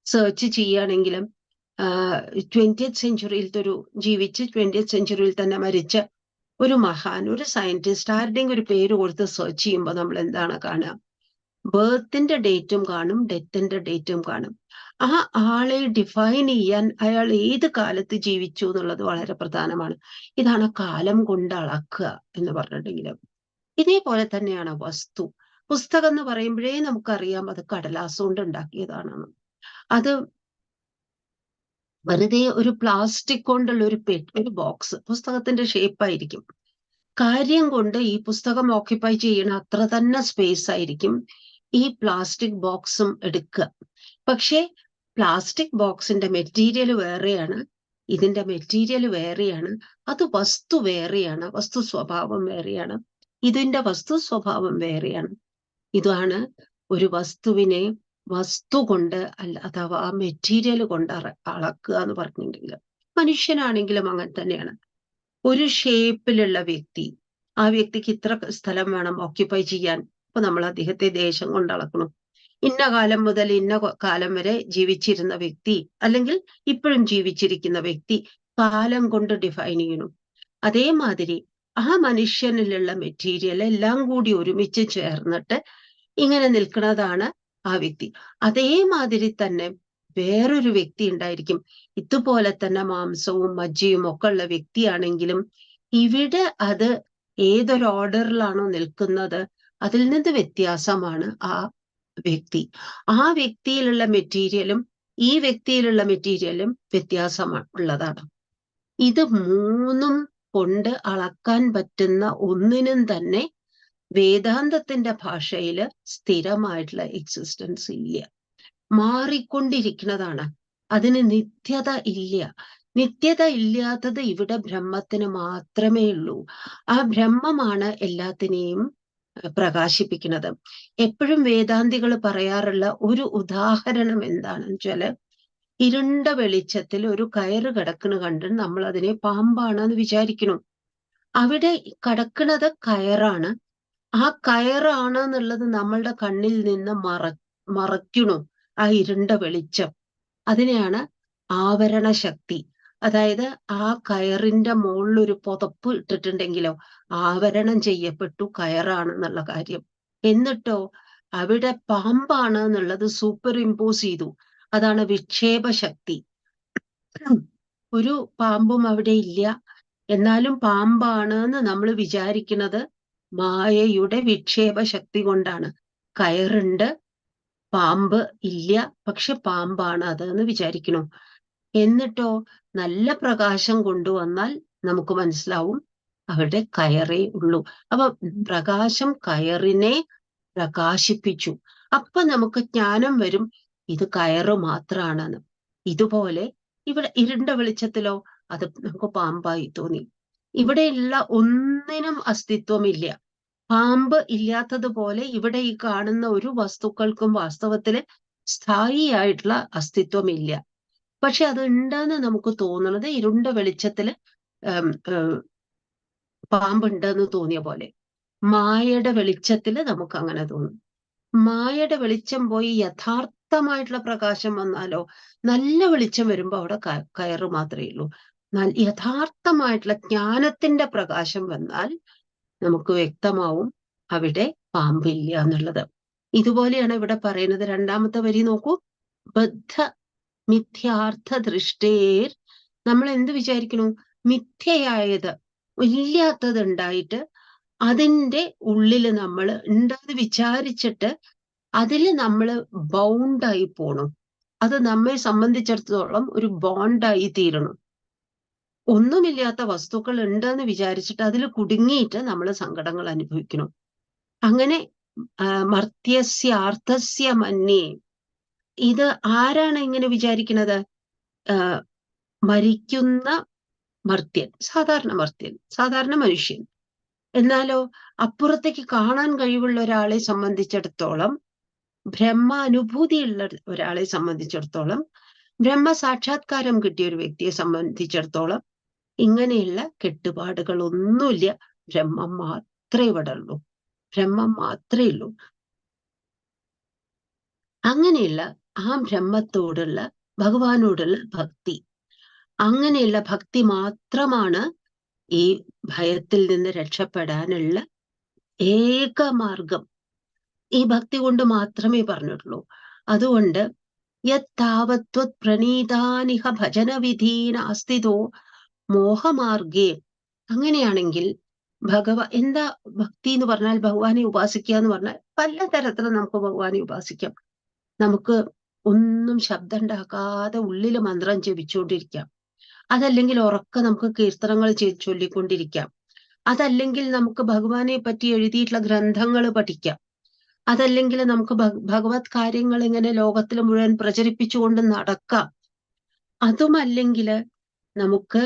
സെർച്ച് ചെയ്യുകയാണെങ്കിലും 20th സെഞ്ചുറിയിലത്തെ ജീവിച്ച് 20th സെഞ്ചുറിയിൽ തന്നെ മരിച്ച ഒരു മഹാൻ, ഒരു സയന്റിസ്റ്റ്, ആരുടെയും ഒരു പേര് കൊടുത്ത് സെർച്ച് ചെയ്യുമ്പോൾ നമ്മൾ എന്താണ് കാണുക? ബർത്തിന്റെ ഡേറ്റും കാണും, ഡെത്തിന്റെ ഡേറ്റും കാണും. ആ ആളെ ഡിഫൈൻ ചെയ്യാൻ അയാൾ ഏത് കാലത്ത് ജീവിച്ചു എന്നുള്ളത് വളരെ പ്രധാനമാണ്. ഇതാണ് കാലം കൊണ്ട് അളക്കുക എന്ന് പറഞ്ഞിട്ടുണ്ടെങ്കിൽ. ഇതേപോലെ തന്നെയാണ് വസ്തു. പുസ്തകം എന്ന് പറയുമ്പോഴേ നമുക്കറിയാം അത് കടലാസ് കൊണ്ട് ഉണ്ടാക്കിയതാണ്. അത് വെറുതെ ഒരു പ്ലാസ്റ്റിക് കൊണ്ടുള്ള ഒരു ബോക്സ്, പുസ്തകത്തിന്റെ ഷേപ്പായിരിക്കും. കാര്യം കൊണ്ട് ഈ പുസ്തകം ഓക്യുപ്പൈ ചെയ്യണ അത്ര തന്നെ സ്പേസ് ആയിരിക്കും ഈ പ്ലാസ്റ്റിക് ബോക്സും എടുക്കുക. പക്ഷേ പ്ലാസ്റ്റിക് ബോക്സിന്റെ മെറ്റീരിയൽ വേറെയാണ്, ഇതിന്റെ മെറ്റീരിയൽ വേറെയാണ്, അത് വസ്തു വേറെയാണ്, വസ്തു സ്വഭാവം വേറെയാണ്, ഇതിന്റെ വസ്തു സ്വഭാവം വേറെയാണ്. ഇതാണ് ഒരു വസ്തുവിനെ വസ്തു കൊണ്ട് അഥവാ മെറ്റീരിയൽ കൊണ്ട് അളക്കുക എന്ന് പറഞ്ഞിട്ടുണ്ടെങ്കിൽ. മനുഷ്യനാണെങ്കിലും അങ്ങനെ തന്നെയാണ്. ഒരു ഷേപ്പിലുള്ള വ്യക്തി, ആ വ്യക്തിക്ക് ഇത്ര സ്ഥലം വേണം ഓക്യുപ്പൈ ചെയ്യാൻ, അപ്പൊ നമ്മൾ അദ്ദേഹത്തെ ദേശം കൊണ്ട് അളക്കണം. ഇന്ന കാലം മുതൽ ഇന്ന കാലം വരെ ജീവിച്ചിരുന്ന വ്യക്തി, അല്ലെങ്കിൽ ഇപ്പോഴും ജീവിച്ചിരിക്കുന്ന വ്യക്തി കാലം കൊണ്ട് ഡിഫൈൻ ചെയ്യണം. അതേമാതിരി ആ മനുഷ്യനിലുള്ള മെറ്റീരിയൽ എല്ലാം കൂടി ഒരുമിച്ച് ചേർന്നിട്ട് ഇങ്ങനെ നിൽക്കുന്നതാണ് ആ വ്യക്തി. അതേമാതിരി തന്നെ വേറൊരു വ്യക്തി ഉണ്ടായിരിക്കും, ഇതുപോലെ തന്നെ മാംസവും മജ്ജയും ഒക്കെ ഉള്ള വ്യക്തിയാണെങ്കിലും ഇവിടെ അത് ഏതൊരു ഓർഡറിലാണോ നിൽക്കുന്നത് അതിൽ നിന്ന് വ്യത്യാസമാണ് ആ വ്യക്തി. ആ വ്യക്തിയിലുള്ള മെറ്റീരിയലും ഈ വ്യക്തിയിലുള്ള മെറ്റീരിയലും വ്യത്യാസമാണ് ഉള്ളതാണ്. ഇത് മൂന്നും കൊണ്ട് അളക്കാൻ പറ്റുന്ന ഒന്നിനും തന്നെ വേദാന്തത്തിന്റെ ഭാഷയിൽ സ്ഥിരമായിട്ടുള്ള എക്സിസ്റ്റൻസ് ഇല്ല, മാറിക്കൊണ്ടിരിക്കുന്നതാണ്. അതിന് നിത്യത ഇല്ല. നിത്യത ഇല്ലാത്തത് ഇവിടെ ബ്രഹ്മത്തിന് മാത്രമേ ഉള്ളൂ. ആ ബ്രഹ്മമാണ് എല്ലാത്തിനെയും പ്രകാശിപ്പിക്കുന്നത്. എപ്പോഴും വേദാന്തികൾ പറയാറുള്ള ഒരു ഉദാഹരണം എന്താണെന്ന് വെച്ചാല്, ഇരുണ്ട വെളിച്ചത്തിൽ ഒരു കയറ് കിടക്കണ കണ്ട് നമ്മൾ അതിനെ പാമ്പാണെന്ന് വിചാരിക്കണം. അവിടെ കിടക്കുന്നത് കയറാണ്. ആ കയറാണ് എന്നുള്ളത് നമ്മളുടെ കണ്ണിൽ നിന്ന് മറയ്ക്കണു ആ ഇരുണ്ട വെളിച്ചം. അതിനെയാണ് ആവരണ ശക്തി. അതായത് ആ കയറിന്റെ മുകളിൽ ഒരു പുതപ്പ് ഇട്ടിട്ടുണ്ടെങ്കിലോ ആവരണം ചെയ്യപ്പെട്ടു കയറാണെന്നുള്ള കാര്യം. എന്നിട്ടോ അവിടെ പാമ്പാണ് എന്നുള്ളത് സൂപ്പർ ഇമ്പോസ് ചെയ്തു. അതാണ് വിക്ഷേപ ശക്തി. ഒരു പാമ്പും അവിടെ ഇല്ല, എന്നാലും പാമ്പാണ് എന്ന് നമ്മൾ വിചാരിക്കുന്നത് മായയുടെ വിക്ഷേപ ശക്തി കൊണ്ടാണ്. കയറുണ്ട്, പാമ്പ് ഇല്ല, പക്ഷെ പാമ്പാണ് അത് എന്ന് വിചാരിക്കണു. എന്നിട്ടോ നല്ല പ്രകാശം കൊണ്ടുവന്നാൽ നമുക്ക് മനസ്സിലാവും അവിടെ കയറേ ഉള്ളൂ. അപ്പൊ പ്രകാശം കയറിനെ പ്രകാശിപ്പിച്ചു. അപ്പൊ നമുക്ക് ജ്ഞാനം വരും ഇത് കയറ് മാത്രാണെന്ന്. ഇതുപോലെ ഇവിടെ ഇരുണ്ട വെളിച്ചത്തിലോ അത് നമുക്ക് പാമ്പായി തോന്നി. ഇവിടെയുള്ള ഒന്നിനും അസ്തിത്വമില്ല. പാമ്പ് ഇല്ലാത്തതുപോലെ ഇവിടെ ഈ കാണുന്ന ഒരു വസ്തുക്കൾക്കും വാസ്തവത്തില് സ്ഥായിയായിട്ടുള്ള അസ്തിത്വമില്ല. പക്ഷെ അത് ഉണ്ടെന്ന് നമുക്ക് തോന്നുന്നത് ഇരുണ്ട വെളിച്ചത്തില് പാമ്പുണ്ടെന്ന് തോന്നിയ പോലെ. മായയുടെ വെളിച്ചത്തില് നമുക്ക് അങ്ങനെ തോന്നും. മായയുടെ വെളിച്ചം പോയി യഥാർത്ഥമായിട്ടുള്ള പ്രകാശം വന്നാലോ, നല്ല വെളിച്ചം വരുമ്പോ അവിടെ കയറ് മാത്രമേ ഉള്ളൂ. യഥാർത്ഥമായിട്ടുള്ള ജ്ഞാനത്തിന്റെ പ്രകാശം വന്നാൽ നമുക്ക് വ്യക്തമാവും അവിടെ പാമ്പില്ല എന്നുള്ളത്. ഇതുപോലെയാണ് ഇവിടെ പറയുന്നത്. രണ്ടാമത്തെ വരി നോക്കൂ. ബദ്ധ മിഥ്യാർത്ഥ ദൃഷ്ടേർ. നമ്മൾ എന്ത് വിചാരിക്കണു? മിഥ്യയായത്, ഇല്ലാത്തത് ഉണ്ടായിട്ട് അതിന്റെ ഉള്ളില് നമ്മൾ ഉണ്ടെന്ന് വിചാരിച്ചിട്ട് അതില് നമ്മൾ ബൗണ്ടായി പോണു. അത് നമ്മെ സംബന്ധിച്ചിടത്തോളം ഒരു ബോണ്ടായി തീരണം. ഒന്നുമില്ലാത്ത വസ്തുക്കൾ ഉണ്ടെന്ന് വിചാരിച്ചിട്ട് അതിൽ കുടുങ്ങിയിട്ട് നമ്മൾ സങ്കടങ്ങൾ അനുഭവിക്കണം. അങ്ങനെ മർത്യസ്യാർത്ഥസ്യ മന്യേ. ഇത് ആരാണ് ഇങ്ങനെ വിചാരിക്കുന്നത്? മരിക്കുന്ന മർത്യൻ, സാധാരണ മനുഷ്യൻ. എന്നാലോ അപ്പുറത്തേക്ക് കാണാൻ കഴിവുള്ള ഒരാളെ സംബന്ധിച്ചിടത്തോളം, ബ്രഹ്മാനുഭൂതിയുള്ള ഒരാളെ സംബന്ധിച്ചിടത്തോളം, ബ്രഹ്മ സാക്ഷാത്കാരം കിട്ടിയ ഒരു വ്യക്തിയെ സംബന്ധിച്ചിടത്തോളം ഇങ്ങനെയുള്ള കെട്ടുപാടുകളൊന്നുമില്ല. ബ്രഹ്മം മാത്രമേ ഇവിടെ ഉള്ളൂ. ബ്രഹ്മം മാത്രമേ ഉള്ളൂ. അങ്ങനെയുള്ള ആ ബ്രഹ്മത്തോടുള്ള, ഭഗവാനോടുള്ള ഭക്തി, അങ്ങനെയുള്ള ഭക്തി മാത്രമാണ് ഈ ഭയത്തിൽ നിന്ന് രക്ഷപ്പെടാനുള്ള ഏക മാർഗം. ഈ ഭക്തി കൊണ്ട് മാത്രമേ പറഞ്ഞിട്ടുള്ളൂ. അതുകൊണ്ട് യത്താവത്വത് പ്രണീതാനിഹ ഭജനവിധീന അസ്ഥിതോ മോഹമാർഗേ. അങ്ങനെയാണെങ്കിൽ എന്താ ഭക്തി എന്ന് പറഞ്ഞാൽ? ഭഗവാനെ ഉപാസിക്കുക എന്ന് പറഞ്ഞാൽ പലതരത്തിൽ നമുക്ക് ഭഗവാനെ ഉപാസിക്കാം. നമുക്ക് ഒന്നും ശബ്ദം ഉണ്ടാക്കാതെ ഉള്ളില് മന്ത്രം ജപിച്ചുകൊണ്ടിരിക്കാം. അതല്ലെങ്കിൽ ഉറക്കെ നമുക്ക് കീർത്തനങ്ങൾ ചൊല്ലിക്കൊണ്ടിരിക്കാം. അതല്ലെങ്കിൽ നമുക്ക് ഭഗവാനെ പറ്റി എഴുതിയിട്ടുള്ള ഗ്രന്ഥങ്ങൾ പഠിക്കാം. അതല്ലെങ്കിൽ നമുക്ക് ഭഗവത് കാര്യങ്ങൾ ഇങ്ങനെ ലോകത്തിൽ മുഴുവൻ പ്രചരിപ്പിച്ചുകൊണ്ട് നടക്കാം. അതുമല്ലെങ്കിൽ നമുക്ക്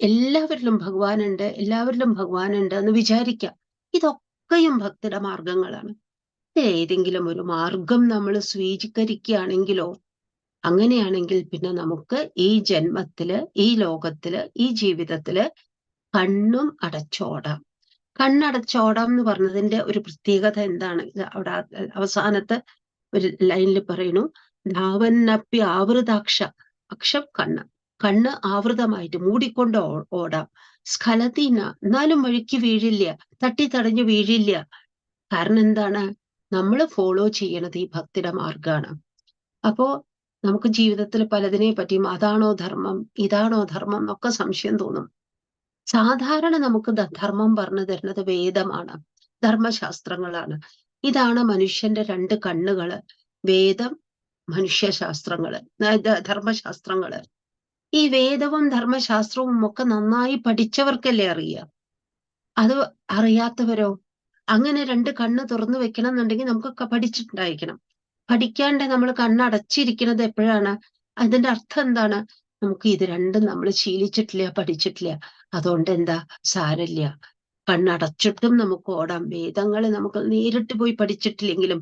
എല്ലാവരിലും ഭഗവാനുണ്ട് എന്ന് വിചാരിക്കാം. ഇതൊക്കെയും ഭക്തിയുടെ മാർഗങ്ങളാണ്. ഏതെങ്കിലും ഒരു മാർഗം നമ്മൾ സ്വീകരിക്കുകയാണെങ്കിലോ, അങ്ങനെയാണെങ്കിൽ പിന്നെ നമുക്ക് ഈ ജന്മത്തില്, ഈ ലോകത്തില്, ഈ ജീവിതത്തില് കണ്ണും അടച്ചോടാം. കണ്ണടച്ചോടാം എന്ന് പറഞ്ഞതിന്റെ ഒരു പ്രത്യേകത എന്താണ്? അവിടെ അവസാനത്തെ ഒരു ലൈനിൽ പറയുന്നു, ധാവന്നപ്പി ആവൃതാക്ഷ. അക്ഷം കണ്ണ് ആവൃതമായിട്ട് മൂടിക്കൊണ്ട് ഓടാം. സ്ഖലതീന, എന്നാലും വഴിക്ക് വീഴില്ല, തടഞ്ഞു വീഴില്ല. കാരണം എന്താണ്? നമ്മൾ ഫോളോ ചെയ്യണത് ഈ ഭക്തിയുടെ മാർഗമാണ്. അപ്പോ നമുക്ക് ജീവിതത്തിൽ പലതിനെ പറ്റിയും അതാണോ ധർമ്മം, ഇതാണോ ധർമ്മം എന്നൊക്കെ സംശയം തോന്നും. സാധാരണ നമുക്ക് ധർമ്മം പറഞ്ഞു തരുന്നത് വേദമാണ്, ധർമ്മശാസ്ത്രങ്ങളാണ്. ഇതാണ് മനുഷ്യന്റെ രണ്ട് കണ്ണുകള്. വേദം, മനുഷ്യശാസ്ത്രങ്ങള്, ധർമ്മശാസ്ത്രങ്ങള്. ഈ വേദവും ധർമ്മശാസ്ത്രവും ഒക്കെ നന്നായി പഠിച്ചവർക്കല്ലേ അറിയാം. അത് അറിയാത്തവരോ? അങ്ങനെ രണ്ട് കണ്ണ് തുറന്നു വെക്കണം എന്നുണ്ടെങ്കിൽ നമുക്ക് പഠിച്ചിട്ടുണ്ടായിരിക്കണം. പഠിക്കാണ്ട് നമ്മൾ കണ്ണടച്ചിരിക്കുന്നത് എപ്പോഴാണ്? അതിന്റെ അർത്ഥം എന്താണ്? നമുക്ക് ഇത് രണ്ടും നമ്മൾ ശീലിച്ചിട്ടില്ല, പഠിച്ചിട്ടില്ല. അതുകൊണ്ട് എന്താ, സാരല്ല, കണ്ണടച്ചിട്ടും നമുക്ക് ഓടാം. വേദങ്ങളെ നമുക്ക് നേരിട്ട് പോയി പഠിച്ചിട്ടില്ലെങ്കിലും,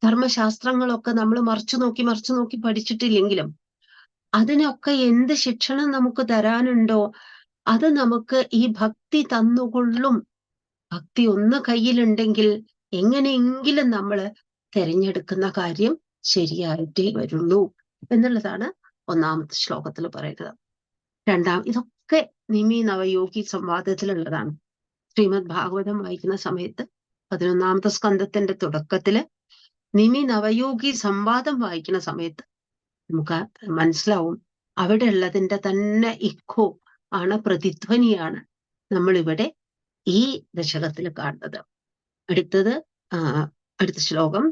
ധർമ്മശാസ്ത്രങ്ങളൊക്കെ നമ്മൾ മറിച്ചു നോക്കി പഠിച്ചിട്ടില്ലെങ്കിലും, അതിനൊക്കെ എന്ത് ശിക്ഷണം നമുക്ക് തരാനുണ്ടോ അത് നമുക്ക് ഈ ഭക്തി തന്നുകൊള്ളും. ഭക്തി ഒന്ന് കയ്യിലുണ്ടെങ്കിൽ എങ്ങനെയെങ്കിലും നമ്മൾ തിരഞ്ഞെടുക്കുന്ന കാര്യം ശരിയായിട്ടേ വരുള്ളൂ എന്നുള്ളതാണ് ഒന്നാമത്തെ ശ്ലോകത്തിൽ പറയുന്നത്. ഇതൊക്കെ നിമി നവയോഗി സംവാദത്തിലുള്ളതാണ്. ശ്രീമദ് ഭാഗവതം വായിക്കുന്ന സമയത്ത് 11ാമത്തെ സ്കന്ധത്തിന്റെ തുടക്കത്തില് നിമി നവയോഗി സംവാദം വായിക്കുന്ന സമയത്ത് നമുക്ക് മനസ്സിലാവും അവിടെ ഉള്ളതിന്റെ തന്നെ ഇക്കോ ആണ്, പ്രതിധ്വനിയാണ് നമ്മളിവിടെ ഈ ദശകത്തിൽ കാണുന്നത്. അടുത്ത ശ്ലോകം.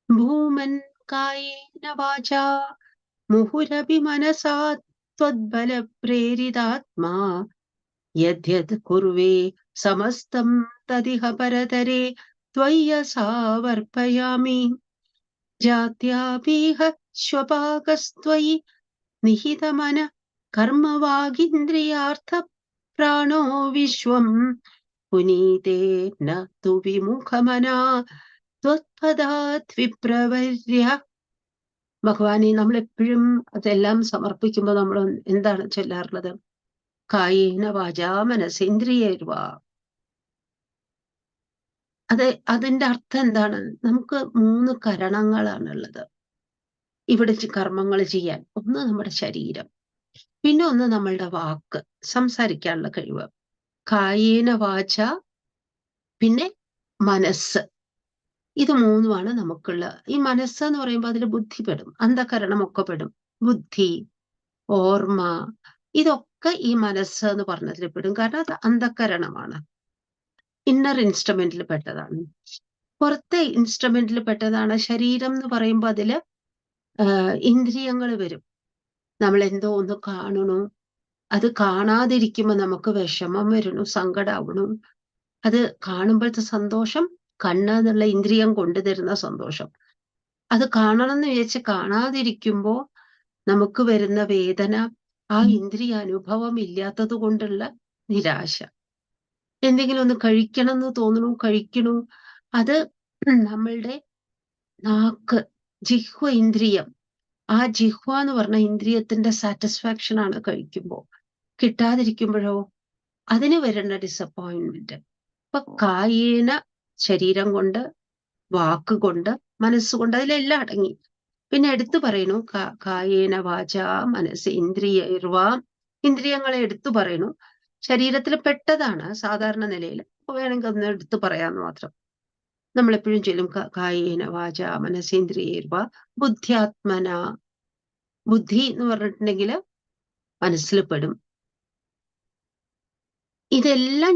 ഭൂമൻ കായേന വാചാ മുഹുരപി മനസാ ത്വദ്ബല പ്രേരിതാത്മാ യദ്യത് കുർവേ സമസ്തം തദിഹ പരതരേ ത്വയ്യസാവർപ്പയാമി ജാത്യാപീഹ ശ്വപാകസ്ത്വയി നിഹിതമന കർമ്മവാഗീന്ദ്രിയാർത്ഥ പ്രാണോ വിശ്വം പുനീതേന തു വിമുഖമനാ ത്വത്പദാത് വിപ്രവർയ. ഭഗവാനെ നമ്മളെപ്പോഴും അതെല്ലാം സമർപ്പിക്കുമ്പോൾ നമ്മൾ എന്താണ് ചൊല്ലാറുള്ളത്? കായേന വാചാ മനസേന്ദ്രിയർവാ. അതിന്റെ അർത്ഥം എന്താണ്? നമുക്ക് 3 കരണങ്ങളാണുള്ളത് ഇവിടെ കർമ്മങ്ങൾ ചെയ്യാൻ. ഒന്ന് നമ്മുടെ ശരീരം, പിന്നെ ഒന്ന് നമ്മളുടെ വാക്ക്, സംസാരിക്കാനുള്ള കഴിവ്. കായേന വാച, പിന്നെ മനസ്സ്. ഇത് 3മാണ് നമുക്കുള്ള. ഈ മനസ്സ് എന്ന് പറയുമ്പോൾ അതിൽ ബുദ്ധി പെടും, അന്ധകരണമൊക്കെ പെടും. ബുദ്ധി, ഓർമ്മ, ഇതൊക്കെ ഈ മനസ്സ് എന്ന് പറഞ്ഞതിൽ പെടും. കാരണം അത് അന്ധകരണമാണ്, ഇന്നർ ഇൻസ്ട്രുമെന്റിൽ പെട്ടതാണ്. പുറത്തെ ഇൻസ്ട്രുമെന്റിൽ പെട്ടതാണ് ശരീരം എന്ന് പറയുമ്പോൾ അതില് ഇന്ദ്രിയങ്ങൾ വരും. നമ്മൾ എന്തോ ഒന്ന് കാണണു, അത് കാണാതിരിക്കുമ്പോൾ നമുക്ക് വിഷമം വരണു, സങ്കടാവണു. അത് കാണുമ്പോഴത്തെ സന്തോഷം കണ്ണ് എന്നുള്ള ഇന്ദ്രിയം കൊണ്ടുതരുന്ന സന്തോഷം. അത് കാണണം എന്ന് വിചാരിച്ച് കാണാതിരിക്കുമ്പോൾ നമുക്ക് വരുന്ന വേദന ആ ഇന്ദ്രിയ അനുഭവം ഇല്ലാത്തത് കൊണ്ടുള്ള നിരാശ. എന്തെങ്കിലും ഒന്ന് കഴിക്കണം എന്ന് തോന്നണു, കഴിക്കണു. അത് നമ്മളുടെ നാക്ക്, ജിഹ്വ ഇന്ദ്രിയം, ആ ജിഹ്വ എന്ന് പറഞ്ഞ ഇന്ദ്രിയത്തിന്റെ സാറ്റിസ്ഫാക്ഷൻ ആണ് കഴിക്കുമ്പോൾ. കിട്ടാതിരിക്കുമ്പോഴോ അതിന് വരുന്ന ഡിസപ്പോയിന്റ്മെന്റ്. അപ്പൊ കായേന ശരീരം കൊണ്ട്, വാക്കുകൊണ്ട്, മനസ്സുകൊണ്ട്, അതിലെല്ലാം അടങ്ങി. പിന്നെ എടുത്തു പറയണു കായേന വാച മനസ്സ് ഇന്ദ്രിയർവാ. ഇന്ദ്രിയങ്ങളെ എടുത്തു പറയണു. ശരീരത്തിൽ പെട്ടതാണ് സാധാരണ നിലയിൽ, വേണമെങ്കിൽ ഒന്ന് എടുത്തു പറയാന്ന് മാത്രം. നമ്മളെപ്പോഴും ചൊല്ലും കായേന വാച മനസ്സേന്ദ്രിയർവാ ബുദ്ധ്യാത്മന. ബുദ്ധി എന്ന് പറഞ്ഞിട്ടുണ്ടെങ്കിൽ മനസ്സിൽ പെടും. ഇതെല്ലാം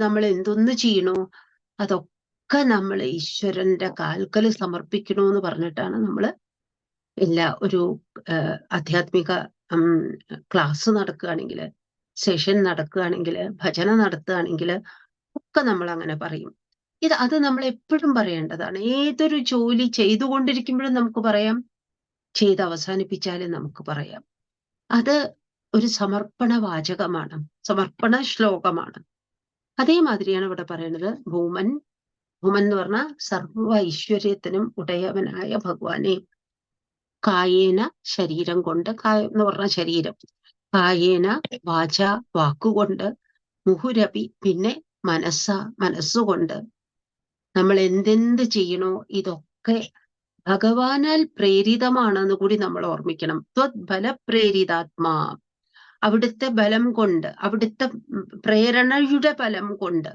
നമ്മൾ എന്തൊന്ന് ചെയ്യണോ അതൊക്കെ നമ്മൾ ഈശ്വരന്റെ കാൽക്കൽ സമർപ്പിക്കണോ എന്ന് പറഞ്ഞിട്ടാണ് നമ്മൾ ഒരു ആധ്യാത്മിക ക്ലാസ് നടക്കുകയാണെങ്കിൽ, സെഷൻ നടക്കുകയാണെങ്കിൽ, ഭജന നടത്തുകയാണെങ്കിൽ ഒക്കെ നമ്മൾ അങ്ങനെ പറയും. അത് നമ്മൾ എപ്പോഴും പറയേണ്ടതാണ്. ഏതൊരു ജോലി ചെയ്തുകൊണ്ടിരിക്കുമ്പോഴും നമുക്ക് പറയാം, ചെയ്ത് അവസാനിപ്പിച്ചാലും നമുക്ക് പറയാം. അത് ഒരു സമർപ്പണ വാചകമാണ്, സമർപ്പണ ശ്ലോകമാണ്. അതേമാതിരിയാണ് ഇവിടെ പറയുന്നത്. ഭൂമൻ എന്ന് പറഞ്ഞാൽ സർവ ഐശ്വര്യത്തിനും ഉടയവനായ ഭഗവാനെ. കായേന ശരീരം കൊണ്ട്, എന്ന് പറഞ്ഞ ശരീരം, കായേന വാച വാക്കുകൊണ്ട്, മുഹുരപി പിന്നെ മനസ്സുകൊണ്ട് നമ്മൾ എന്തെന്ത് ചെയ്യണോ ഇതൊക്കെ ഭഗവാനാൽ പ്രേരിതമാണെന്ന് കൂടി നമ്മൾ ഓർമ്മിക്കണം. ത്വദ്ബല പ്രേരിതാത്മാ. അവിടുത്തെ ബലം കൊണ്ട്, അവിടുത്തെ പ്രേരണയുടെ ബലം കൊണ്ട്,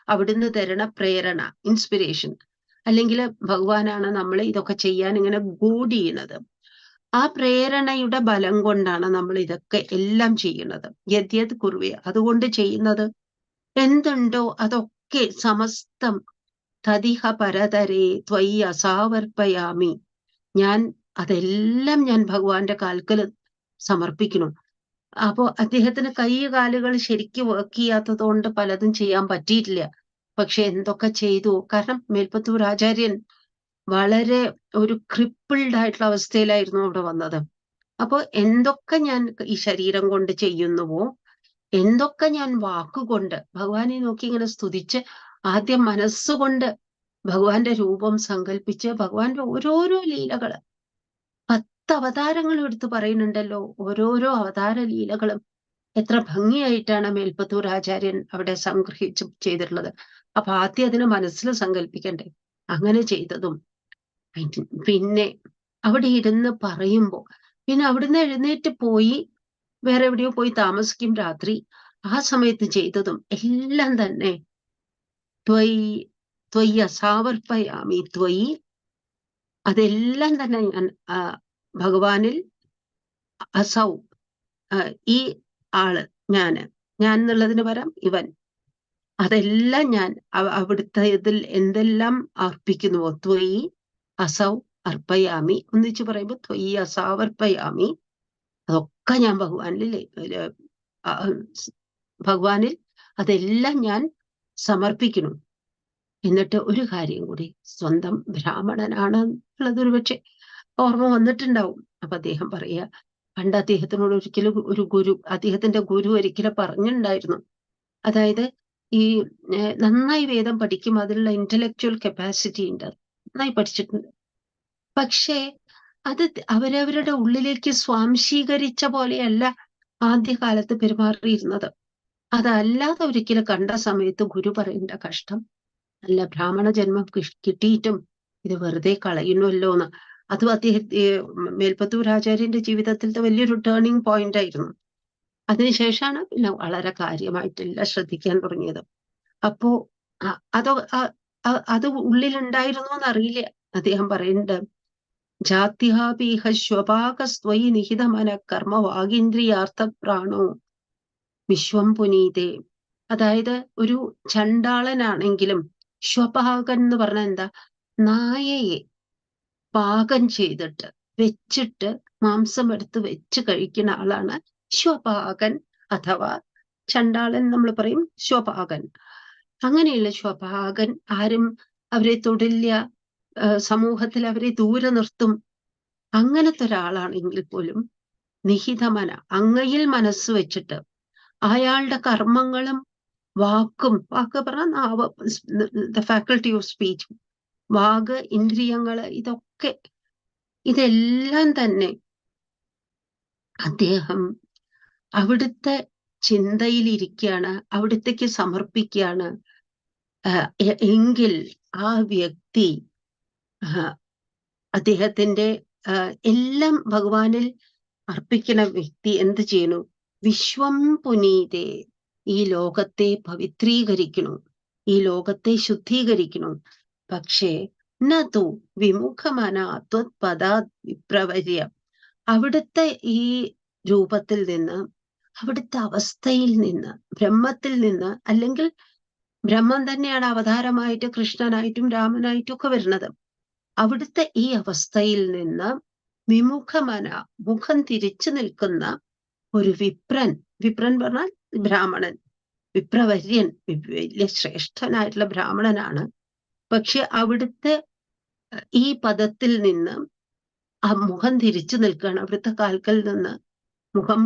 അവിടുന്ന് തരണ പ്രേരണ, ഇൻസ്പിരേഷൻ, അല്ലെങ്കിൽ ഭഗവാനാണ് നമ്മൾ ഇതൊക്കെ ചെയ്യാൻ ഇങ്ങനെ ഗൂഡ് ചെയ്യണത്. ആ പ്രേരണയുടെ ബലം കൊണ്ടാണ് നമ്മൾ ഇതൊക്കെ എല്ലാം ചെയ്യുന്നത്. യദ്യത് കുർവേ, അതുകൊണ്ട് ചെയ്യുന്നത് എന്തുണ്ടോ അതൊക്കെ സമസ്തം തദിഹ പരതരേ ത്വയി അസാവർപ്പയാമി. അതെല്ലാം ഞാൻ ഭഗവാന്റെ കാൽക്കൽ സമർപ്പിക്കണം. അപ്പോ അദ്ദേഹത്തിന് കാലുകൾ ശരിക്കും വർക്ക് ചെയ്യാത്തത് കൊണ്ട് പലതും ചെയ്യാൻ പറ്റിയിട്ടില്ല. പക്ഷെ എന്തൊക്കെ ചെയ്തു. കാരണം മേൽപ്പത്തൂർ ആചാര്യൻ വളരെ ഒരു ക്രിപ്പിൾഡ് ആയിട്ടുള്ള അവസ്ഥയിലായിരുന്നു അവിടെ വന്നത്. അപ്പോ എന്തൊക്കെ ഞാൻ ഈ ശരീരം കൊണ്ട് ചെയ്യുന്നുവോ, എന്തൊക്കെ ഞാൻ വാക്കുകൊണ്ട് ഭഗവാനെ നോക്കി ഇങ്ങനെ സ്തുതിച്ച്, ആദ്യം മനസ്സുകൊണ്ട് ഭഗവാന്റെ രൂപം സങ്കല്പിച്ച്, ഭഗവാന്റെ ഓരോരോ ലീലകള്, 10 അവതാരങ്ങളും എടുത്ത് പറയുന്നുണ്ടല്ലോ, ഓരോരോ അവതാര ലീലകളും എത്ര ഭംഗിയായിട്ടാണ് മേൽപ്പത്തൂർ ആചാര്യൻ അവിടെ സംഗ്രഹിച്ച് ചെയ്തിട്ടുള്ളത്. അപ്പൊ ആദ്യം അതിനെ മനസ്സിൽ സങ്കല്പിക്കണ്ടേ. അങ്ങനെ ചെയ്തതും പിന്നെ അവിടെ ഇരുന്ന് പറയുമ്പോ പിന്നെ അവിടുന്ന് എഴുന്നേറ്റ് പോയി വേറെ എവിടെയോ പോയി താമസിക്കും രാത്രി. ആ സമയത്ത് ചെയ്തതും എല്ലാം തന്നെ ത്വയി ത്വയ്യ സാവർപ്പയാമി ത്വയി, അതെല്ലാം തന്നെ ഞാൻ ഭഗവാനിൽ അസൗ, ഈ ആള് ഞാന്, ഞാൻ എന്നുള്ളതിന് പകരം ഇവൻ, അതെല്ലാം ഞാൻ അവിടുത്തെ ഇതിൽ എന്തെല്ലാം അർപ്പിക്കുന്നുവോ ത്വയി അസൗ അർപ്പയാമി, ഒന്നിച്ച് പറയുമ്പോ ത്വയി അസാവർപ്പയാമി, അതൊക്കെ ഞാൻ ഭഗവാനിൽ അതെല്ലാം ഞാൻ സമർപ്പിക്കുന്നു. എന്നിട്ട് ഒരു കാര്യം കൂടി, സ്വന്തം ബ്രാഹ്മണനാണ് എന്നുള്ളത് ഒരു പക്ഷെ ഓർമ്മ വന്നിട്ടുണ്ടാവും. അപ്പൊ അദ്ദേഹം പറയുക, പണ്ട് അദ്ദേഹത്തിനോട് ഒരിക്കലും അദ്ദേഹത്തിന്റെ ഗുരു ഒരിക്കലും പറഞ്ഞിട്ടുണ്ടായിരുന്നു. അതായത് ഈ നന്നായി വേദം പഠിക്കും, അതിലുള്ള ഇന്റലക്ച്വൽ കപ്പാസിറ്റി ഉണ്ട്, നന്നായി പഠിച്ചിട്ടുണ്ട്. പക്ഷേ അത് അവരവരുടെ ഉള്ളിലേക്ക് സ്വാംശീകരിച്ച പോലെയല്ല ആദ്യകാലത്ത് പെരുമാറിയിരുന്നത്. അതല്ലാതെ ഒരിക്കലും കണ്ട സമയത്ത് ഗുരു പറയേണ്ട കഷ്ടം, അല്ല ബ്രാഹ്മണ ജന്മം കിട്ടിയിട്ടും ഇത് വെറുതെ കളയുന്നല്ലോ എന്ന്. അതും മേൽപ്പത്തൂർ ആചാര്യന്റെ ജീവിതത്തിലത്തെ വലിയൊരു ടേണിംഗ് പോയിന്റ് ആയിരുന്നു. അതിനുശേഷമാണ് പിന്നെ വളരെ കാര്യമായിട്ടെല്ലാം ശ്രദ്ധിക്കാൻ തുടങ്ങിയത്. അപ്പോ അതോ അത് ഉള്ളിലുണ്ടായിരുന്നു എന്നറിയില്ല. അദ്ദേഹം പറയുന്നുണ്ട്, ജാത്യാപീഹ സ്വപാകസ്ത്വയി നിഹിതമന കർമ്മ വാഗീന്ദ്രിയാർത്ഥ പ്രാണോ വിശ്വം പുനീതേ. അതായത് ഒരു ചണ്ടാളനാണെങ്കിലും സ്വപാകൻ എന്ന് പറഞ്ഞാൽ എന്താ, നായയെ പാകം ചെയ്തിട്ട് വെച്ചിട്ട് മാംസം എടുത്ത് വെച്ച് കഴിക്കുന്ന ആളാണ് സ്വപാകൻ, അഥവാ ചണ്ടാളൻ നമ്മൾ പറയും സ്വപാകൻ. അങ്ങനെയുള്ള സ്വപാകൻ ആരും അവരെ തൊടില്ല, സമൂഹത്തിൽ അവരെ ദൂരെ നിർത്തും. അങ്ങനത്തെ ഒരാളാണെങ്കിൽ പോലും നിഹിതമന, അങ്ങയിൽ മനസ്സ് വെച്ചിട്ട് അയാളുടെ കർമ്മങ്ങളും വാക്ക് പറഞ്ഞ നാവ്, ദ ഫാക്കൽറ്റി ഓഫ് സ്പീച്ച്, വാഗ്, ഇന്ദ്രിയങ്ങള്, ഇതെല്ലാം തന്നെ അദ്ദേഹം അവിടുത്തെ ചിന്തയിലിരിക്കുകയാണ്, അവിടുത്തേക്ക് സമർപ്പിക്കുകയാണ് എങ്കിൽ ആ വ്യക്തി അദ്ദേഹത്തിന്റെ എല്ലാം ഭഗവാനിൽ അർപ്പിക്കുന്ന വ്യക്തി എന്ത് ചെയ്യണു, വിശ്വം പുനീതേ, ഈ ലോകത്തെ പവിത്രീകരിക്കണു, ഈ ലോകത്തെ ശുദ്ധീകരിക്കണു. പക്ഷേ നതു വിമുഖമന ത്വത്പദാ വിപ്രവര്യ, അവിടുത്തെ ഈ രൂപത്തിൽ നിന്ന്, അവിടുത്തെ അവസ്ഥയിൽ നിന്ന്, ബ്രഹ്മത്തിൽ നിന്ന്, അല്ലെങ്കിൽ ബ്രഹ്മം തന്നെയാണ് അവതാരമായിട്ട് കൃഷ്ണനായിട്ടും രാമനായിട്ടും ഒക്കെ വരുന്നത്. അവിടുത്തെ ഈ അവസ്ഥയിൽ നിന്ന് വിമുഖമന, മുഖം തിരിച്ചു നിൽക്കുന്ന ഒരു വിപ്രൻ, വിപ്രൻ പറഞ്ഞാൽ ബ്രാഹ്മണൻ, വിപ്രവര്യൻ, വലിയ ശ്രേഷ്ഠനായിട്ടുള്ള ബ്രാഹ്മണനാണ്. പക്ഷെ അവിടുത്തെ ഈ പദത്തിൽ നിന്ന് ആ മുഖം തിരിച്ചു നിൽക്കുകയാണ്, അവിടുത്തെ കാൽക്കൽ നിന്ന് മുഖം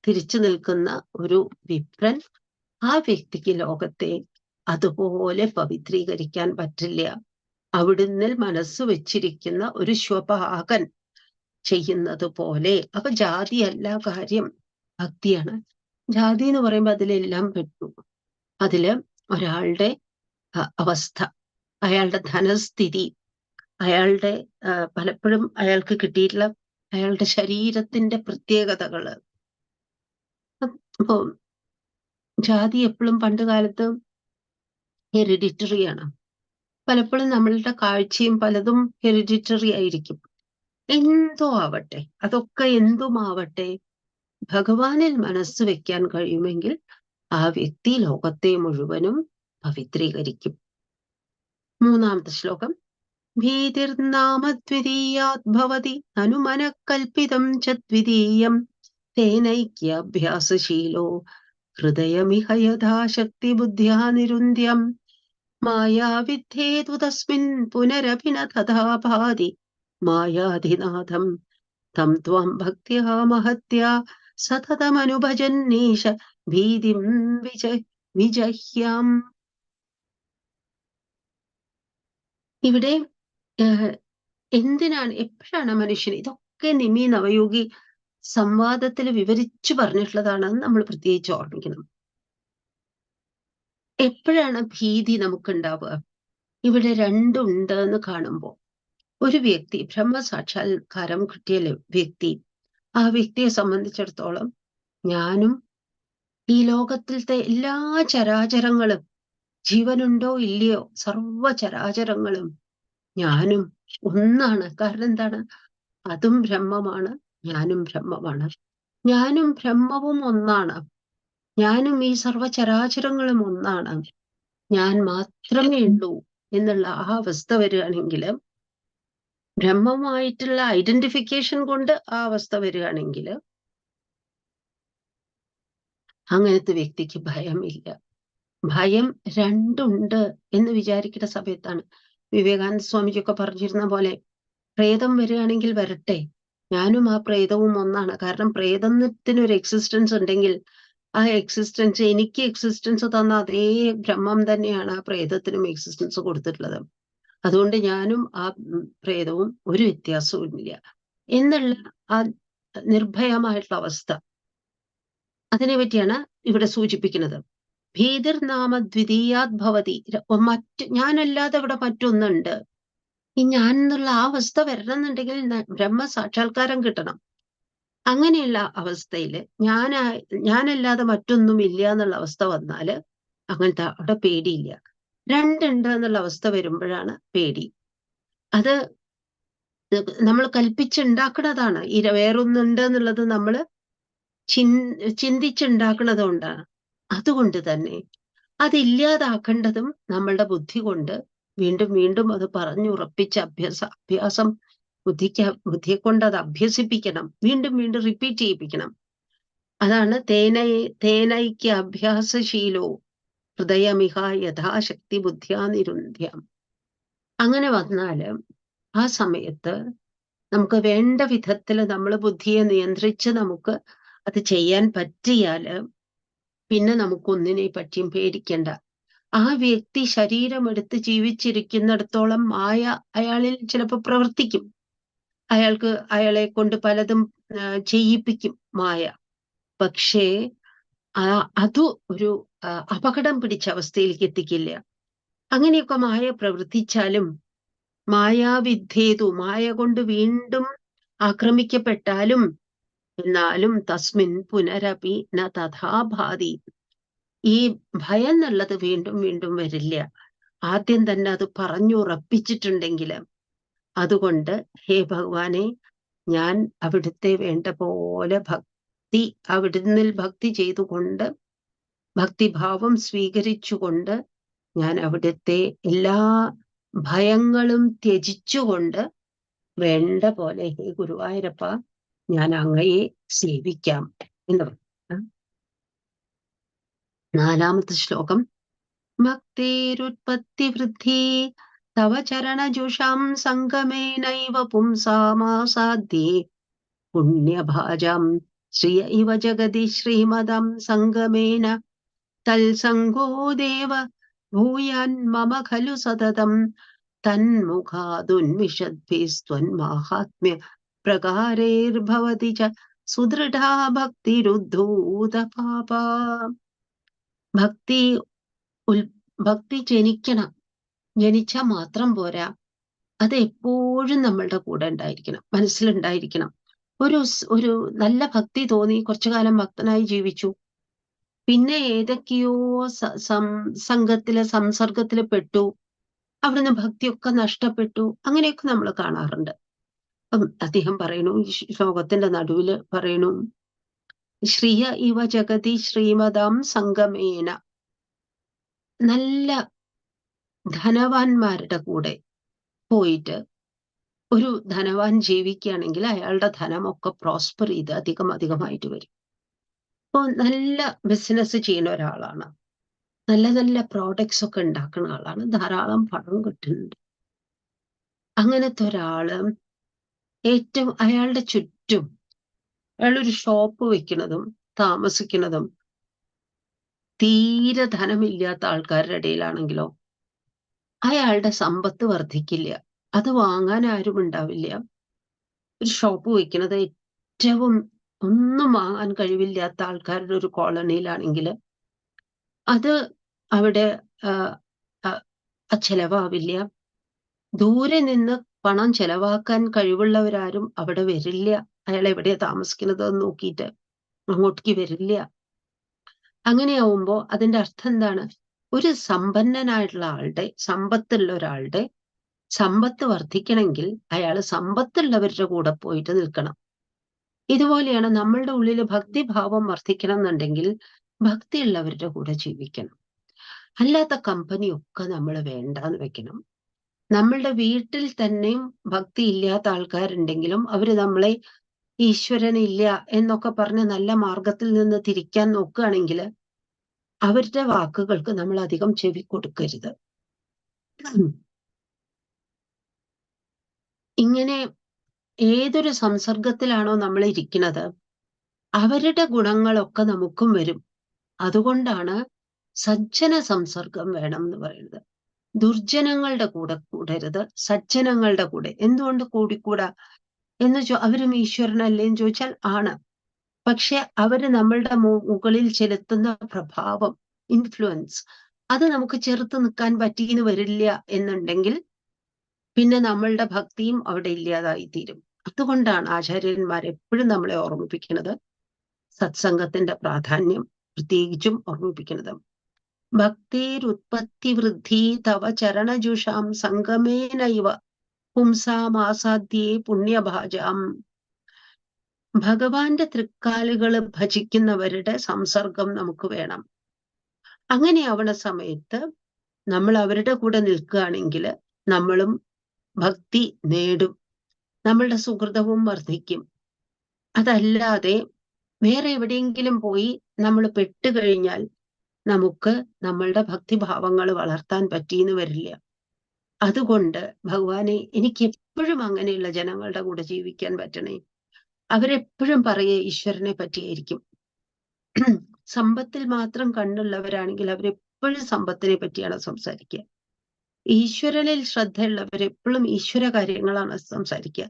തിരിച്ചു നിൽക്കുന്ന ഒരു വിപ്രൻ, ആ വ്യക്തിക്ക് ലോകത്തെ അതുപോലെ പവിത്രീകരിക്കാൻ പറ്റില്ല. അവിടുന്ന് മനസ്സ് വെച്ചിരിക്കുന്ന ഒരു സ്വപാകൻ ചെയ്യുന്നത് പോലെ. അപ്പൊ ജാതിയല്ല കാര്യം, ഭക്തിയാണ്. ജാതി എന്ന് പറയുമ്പോൾ അതിലെല്ലാം പെട്ടു. അതില് ഒരാളുടെ അവസ്ഥ, അയാളുടെ ധനസ്ഥിതി, അയാളുടെ പലപ്പോഴും അയാൾക്ക് കിട്ടിയിട്ടുള്ള അയാളുടെ ശരീരത്തിന്റെ പ്രത്യേകതകള്. അപ്പോ ജാതി എപ്പോഴും പണ്ട് കാലത്ത് ഹെറിഡിറ്ററി ആണ്. പലപ്പോഴും നമ്മളുടെ കാഴ്ചയും പലതും ഹെറിഡിറ്ററി ആയിരിക്കും. എന്തോ ആവട്ടെ, അതൊക്കെ എന്തുമാവട്ടെ, ഭഗവാനിൽ മനസ്സ് വെക്കാൻ കഴിയുമെങ്കിൽ ആ വ്യക്തി ലോകത്തെ മുഴുവനും പവിത്രീകരിക്കും. മൂന്നാമത്തെ ശ്ലോകം, ഭീതിർനാമദ്വിതീയാത് ഭവതി അനുമനഃകൽപിതം ച ദ്വിതീയം തേനൈക്യാഭ്യാസശീലോ ഹൃദയമിഹ യഥാശക്തി ബുദ്ധ്യാ നിരുന്ധ്യം മായാവിദ്ധേതു തസ്മിൻ പുനരഭിന തഥാ ഭാതി മായാധിനാഥം തം ത്വം ഭക്ത്യാ മഹത്യാ സതതമനുഭജന്നീശ ഭീതിം വിജഹ്യാം. ഇവിടെ എന്തിനാണ്, എപ്പോഴാണ് മനുഷ്യൻ, ഇതൊക്കെ നിമി നവയോഗി സംവാദത്തിൽ വിവരിച്ചു പറഞ്ഞിട്ടുള്ളതാണെന്ന് നമ്മൾ പ്രത്യേകിച്ച് ഓർമ്മിക്കണം. എപ്പോഴാണ് ഭീതി നമുക്കുണ്ടാവുക? ഇവിടെ രണ്ടുണ്ട് എന്ന് കാണുമ്പോൾ ഒരു വ്യക്തി ബ്രഹ്മസാക്ഷാത്കാരം കിട്ടിയ വ്യക്തി, ആ വ്യക്തിയെ സംബന്ധിച്ചിടത്തോളം ഞാനും ഈ ലോകത്തിലത്തെ എല്ലാ ചരാചരങ്ങളും, ജീവനുണ്ടോ ഇല്ലയോ, സർവ ചരാചരങ്ങളും ഞാനും ഒന്നാണ്. കാരണം എന്താണ്? അതും ബ്രഹ്മമാണ്, ഞാനും ബ്രഹ്മമാണ്. ഞാനും ബ്രഹ്മവും ഒന്നാണ്. ഞാനും ഈ സർവ ചരാചരങ്ങളും ഒന്നാണ്. ഞാൻ മാത്രമേ ഉള്ളൂ എന്നുള്ള ആ അവസ്ഥ വരികയാണെങ്കിൽ, ബ്രഹ്മമായിട്ടുള്ള ഐഡന്റിഫിക്കേഷൻ കൊണ്ട് ആ അവസ്ഥ വരികയാണെങ്കിൽ, അങ്ങനത്തെ വ്യക്തിക്ക് ഭയമില്ല. ഭയം രണ്ടുണ്ട് എന്ന് വിചാരിക്കുന്ന സമയത്താണ് വിവേകാനന്ദ സ്വാമിജിയൊക്കെ പറഞ്ഞിരുന്ന പോലെ, പ്രേതം വരികയാണെങ്കിൽ വരട്ടെ, ഞാനും ആ പ്രേതവും ഒന്നാണ്. കാരണം പ്രേതത്തിനൊരു എക്സിസ്റ്റൻസ് ഉണ്ടെങ്കിൽ ആ എക്സിസ്റ്റൻസ്, എനിക്ക് എക്സിസ്റ്റൻസ് തന്ന അതേ ബ്രഹ്മം തന്നെയാണ് ആ പ്രേതത്തിനും എക്സിസ്റ്റൻസ് കൊടുത്തിട്ടുള്ളത്. അതുകൊണ്ട് ഞാനും ആ പ്രേതവും ഒരു വ്യത്യാസവും ഇല്ല എന്നുള്ള ആ നിർഭയമായിട്ടുള്ള അവസ്ഥ, അതിനെ പറ്റിയാണ് ഇവിടെ സൂചിപ്പിക്കുന്നത്. ഭീതിർനാമ ദ്വിതീയാത് ഭവതി. ഞാനല്ലാതെ ഇവിടെ മറ്റൊന്നുണ്ട്. ഈ ഞാൻ എന്നുള്ള ആ അവസ്ഥ വരണം എന്നുണ്ടെങ്കിൽ ബ്രഹ്മ സാക്ഷാത്കാരം കിട്ടണം. അങ്ങനെയുള്ള അവസ്ഥയിൽ ഞാനല്ലാതെ മറ്റൊന്നും ഇല്ല എന്നുള്ള അവസ്ഥ വന്നാല് അങ്ങനത്തെ അവിടെ പേടിയില്ല. രണ്ടുണ്ട് എന്നുള്ള അവസ്ഥ വരുമ്പോഴാണ് പേടി. അത് നമ്മൾ കൽപ്പിച്ചുണ്ടാക്കുന്നതാണ്. വേറൊന്നുണ്ട് എന്നുള്ളത് നമ്മൾ ചിന്തിച്ചുണ്ടാക്കുന്നത് കൊണ്ടാണ്. അതുകൊണ്ട് തന്നെ അതില്ലാതാക്കേണ്ടതും നമ്മളുടെ ബുദ്ധി കൊണ്ട് വീണ്ടും വീണ്ടും അത് പറഞ്ഞുറപ്പിച്ച് അഭ്യാസം ബുദ്ധിയെ കൊണ്ട് അത് അഭ്യസിപ്പിക്കണം. വീണ്ടും വീണ്ടും റിപ്പീറ്റ് ചെയ്യിപ്പിക്കണം. അതാണ് തേനൈക്യ അഭ്യാസശീലോ ഹൃദയമിഹ യഥാശക്തി ബുദ്ധ്യാ നിരുന്ധ്യം. അങ്ങനെ വന്നാല് ആ സമയത്ത് നമുക്ക് വേണ്ട വിധത്തിൽ നമ്മൾ ബുദ്ധിയെ നിയന്ത്രിച്ച് നമുക്ക് അത് ചെയ്യാൻ പറ്റിയാല് പിന്നെ നമുക്കൊന്നിനെ പറ്റിയും പേടിക്കണ്ട. ആ വ്യക്തി ശരീരമെടുത്ത് ജീവിച്ചിരിക്കുന്നിടത്തോളം മായ അയാളിൽ ചിലപ്പോൾ പ്രവർത്തിക്കും. അയാളെ കൊണ്ട് പലതും ചെയ്യിപ്പിക്കും മായ. പക്ഷേ അത് ഒരു അപകടം പിടിച്ച അവസ്ഥയിലേക്ക് എത്തിക്കില്ല. അങ്ങനെയൊക്കെ മായ പ്രവർത്തിച്ചാലും മായാവിദ്ധേതു, മായ കൊണ്ട് വീണ്ടും ആക്രമിക്കപ്പെട്ടാലും എന്നാലും തസ്മിൻ പുനരപി ന തഥാഭാതി. ഈ ഭയം എന്നുള്ളത് വീണ്ടും വീണ്ടും വരില്ല. ആദ്യം തന്നെ അത് പറഞ്ഞുറപ്പിച്ചിട്ടുണ്ടെങ്കിൽ. അതുകൊണ്ട് ഹേ ഭഗവാനെ, ഞാൻ അവിടുത്തെ വേണ്ട പോലെ അവിടുന്ന് ഭക്തി ചെയ്തുകൊണ്ട്, ഭക്തിഭാവം സ്വീകരിച്ചുകൊണ്ട്, ഞാൻ അവിടുത്തെ എല്ലാ ഭയങ്ങളും ത്യജിച്ചുകൊണ്ട് വേണ്ട പോലെ ഹേ ഗുരുവായൂരപ്പ ഞാൻ അങ്ങയെ സേവിക്കാം എന്ന് പറഞ്ഞു. 4ാമത്തെ ശ്ലോകം. ഭക്തേരുത്പത്തിവൃദ്ധി തവ ചരണജുഷാം സംഗമേനൈവ പുംസാമാസാദ്യേ പുണ്യഭാജാം ശ്രിയ ഇവ ജഗതി ശ്രീമദം സംഗമേന തൽസംഗോ ദേവ ഭൂയാൻ മമ ഖലു സതതം തന്മുഖാദുന്മിഷദ്ഭിസ്ത്വന്മാഹാത്മ്യ പ്രകാരൈർഭവതി ച സുദൃഢാ ഭക്തിരുദ്ധൂത പാപ. ഭക്തി ജനിക്കണം. ജനിച്ചാൽ മാത്രം പോരാ, അത് എപ്പോഴും നമ്മളുടെ കൂടെ ഉണ്ടായിരിക്കണം, മനസ്സിലുണ്ടായിരിക്കണം. ഒരു നല്ല ഭക്തി തോന്നി, കുറച്ചു കാലം ഭക്തനായി ജീവിച്ചു, പിന്നെ ഏതൊക്കെയോ സംസർഗത്തില് പെട്ടു, അവിടുന്ന് ഭക്തിയൊക്കെ നഷ്ടപ്പെട്ടു. അങ്ങനെയൊക്കെ നമ്മൾ കാണാറുണ്ട്. അദ്ദേഹം പറയണു, ഈ ശ്ലോകത്തിന്റെ നടുവില് പറയണു, ശ്രിയ ഇവ ജഗതി ശ്രീമതാം സംഗമേന. നല്ല ധനവാന്മാരുടെ കൂടെ പോയിട്ട് ഒരു ധനവാൻ ജീവിക്കുകയാണെങ്കിൽ അയാളുടെ ധനമൊക്കെ പ്രോസ്പർ ചെയ്ത് അധികമായിട്ട് വരും. അപ്പോൾ നല്ല ബിസിനസ് ചെയ്യുന്ന ഒരാളാണ്, നല്ല നല്ല പ്രോഡക്ട്സ് ഒക്കെ ഉണ്ടാക്കുന്ന ആളാണ്, ധാരാളം പണം കിട്ടുന്നുണ്ട്. അങ്ങനത്തെ ഒരാള് അയാളുടെ ചുറ്റും അയാളൊരു ഷോപ്പ് വെക്കുന്നതും താമസിക്കുന്നതും തീരെ ധനമില്ലാത്ത ആൾക്കാരുടെ ഇടയിലാണെങ്കിലോ അയാളുടെ സമ്പത്ത് വർദ്ധിക്കില്ല. അത് വാങ്ങാൻ ആരും ഉണ്ടാവില്ല. ഒരു ഷോപ്പ് വെക്കുന്നത് ഏറ്റവും ഒന്നും വാങ്ങാൻ കഴിവില്ലാത്ത ആൾക്കാരുടെ ഒരു കോളനിയിലാണെങ്കിൽ അത് അവിടെ ചെലവാവില്ല. ദൂരെ നിന്ന് പണം ചെലവാക്കാൻ കഴിവുള്ളവരാരും അവിടെ വരില്ല. അയാൾ എവിടെയാ താമസിക്കുന്നത് എന്ന് നോക്കിയിട്ട് അങ്ങോട്ടേക്ക് വരില്ല. അങ്ങനെയാവുമ്പോ അതിന്റെ അർത്ഥം എന്താണ്? ഒരു സമ്പന്നനായിട്ടുള്ള ആളുടെ, സമ്പത്തുള്ള ഒരാളുടെ സമ്പത്ത് വർദ്ധിക്കണമെങ്കിൽ അയാൾ സമ്പത്തുള്ളവരുടെ കൂടെ പോയിട്ട് നിൽക്കണം. ഇതുപോലെയാണ് നമ്മളുടെ ഉള്ളിൽ ഭക്തിഭാവം വർദ്ധിക്കണം എന്നുണ്ടെങ്കിൽ ഭക്തിയുള്ളവരുടെ കൂടെ ജീവിക്കണം. അല്ലാത്ത കമ്പനിയൊക്കെ നമ്മൾ വേണ്ടാന്ന് വെക്കണം. നമ്മളുടെ വീട്ടിൽ തന്നെയും ഭക്തി ഇല്ലാത്ത ആൾക്കാരുണ്ടെങ്കിലും അവര് നമ്മളെ ഈശ്വരനില്ല എന്നൊക്കെ പറഞ്ഞ് നല്ല മാർഗത്തിൽ നിന്ന് തിരിക്കാൻ നോക്കുകയാണെങ്കിൽ അവരുടെ വാക്കുകൾക്ക് നമ്മൾ അധികം ചെവി കൊടുക്കരുത്. ഇങ്ങനെ ഏതൊരു സംസർഗത്തിലാണോ നമ്മൾ ഇരിക്കുന്നത് അവരുടെ ഗുണങ്ങളൊക്കെ നമുക്കും വരും. അതുകൊണ്ടാണ് സജ്ജന സംസർഗം വേണം എന്ന് പറയുന്നത്. ദുർജനങ്ങളുടെ കൂടെ കൂടരുത്, സജ്ജനങ്ങളുടെ കൂടെ. എന്തുകൊണ്ട് കൂടിക്കൂടാ എന്ന് അവരും ഈശ്വരനല്ലേ എന്ന് ചോദിച്ചാൽ ആണ്. പക്ഷെ അവര് നമ്മളുടെ മുകളിൽ ചെലുത്തുന്ന പ്രഭാവം, ഇൻഫ്ലുവൻസ്, അത് നമുക്ക് ചെറുത്ത് നിൽക്കാൻ പറ്റിയെന്ന് വരില്ല എന്നുണ്ടെങ്കിൽ പിന്നെ നമ്മളുടെ ഭക്തിയും അവിടെ ഇല്ലാതായി തീരും. അതുകൊണ്ടാണ് ആചാര്യന്മാർ എപ്പോഴും നമ്മളെ ഓർമ്മിപ്പിക്കുന്നത്, സത്സംഗത്തിന്റെ പ്രാധാന്യം പ്രത്യേകിച്ചും ഓർമ്മിപ്പിക്കുന്നത്. ഭക്തിരുത്പത്തി വൃദ്ധി തവ ചരണജുഷാം സംഗമേനൈവ പുംസാമാസാദ്യേ പുണ്യഭാജാം. ഭഗവാന്റെ തൃക്കാലുകൾ ഭജിക്കുന്നവരുടെ സംസർഗം നമുക്ക് വേണം. അങ്ങനെയാവണ സമയത്ത് നമ്മൾ അവരുടെ കൂടെ നിൽക്കുകയാണെങ്കിൽ നമ്മളും ഭക്തി നേടും, നമ്മളുടെ സുഹൃതവും വർദ്ധിക്കും. അതല്ലാതെ വേറെ എവിടെയെങ്കിലും പോയി നമ്മൾ പെട്ടുകഴിഞ്ഞാൽ നമുക്ക് നമ്മളുടെ ഭക്തിഭാവങ്ങൾ വളർത്താൻ പറ്റിയെന്ന് വരില്ല. അതുകൊണ്ട് ഭഗവാനെ എനിക്ക് എപ്പോഴും അങ്ങനെയുള്ള ജനങ്ങളുടെ കൂടെ ജീവിക്കാൻ പറ്റണേ. അവരെപ്പോഴും പറയേ ഈശ്വരനെ പറ്റിയായിരിക്കും. സമ്പത്തിൽ മാത്രം കണ്ണുള്ളവരാണെങ്കിൽ അവരെപ്പോഴും സമ്പത്തിനെ പറ്റിയാണ് സംസാരിക്കുക. ഈശ്വരനിൽ ശ്രദ്ധയുള്ളവരെപ്പോഴും ഈശ്വര കാര്യങ്ങളാണ് സംസാരിക്കുക.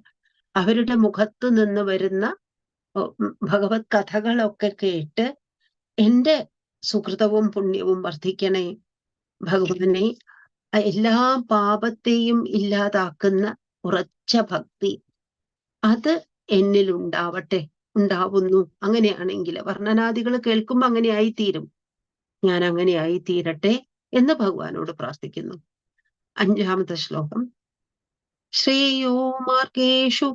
അവരുടെ മുഖത്ത് നിന്ന് വരുന്ന ഭഗവത് കഥകളൊക്കെ കേട്ട് എന്റെ സുഹൃതവും പുണ്യവും വർദ്ധിക്കണേ ഭഗവാനെ. എല്ലാ പാപത്തെയും ഇല്ലാതാക്കുന്ന ഉറച്ച ഭക്തി അത് എന്നിൽ ഉണ്ടാവട്ടെ, ഉണ്ടാവുന്നു. അങ്ങനെയാണെങ്കിൽ വർണ്ണനാദികൾ കേൾക്കുമ്പോൾ അങ്ങനെ ആയിത്തീരും. ഞാൻ അങ്ങനെ ആയിത്തീരട്ടെ എന്ന് ഭഗവാനോട് പ്രാർത്ഥിക്കുന്നു. 5ാമത്തെ ശ്ലോകം. ശ്രേയോ മാർഗേഷു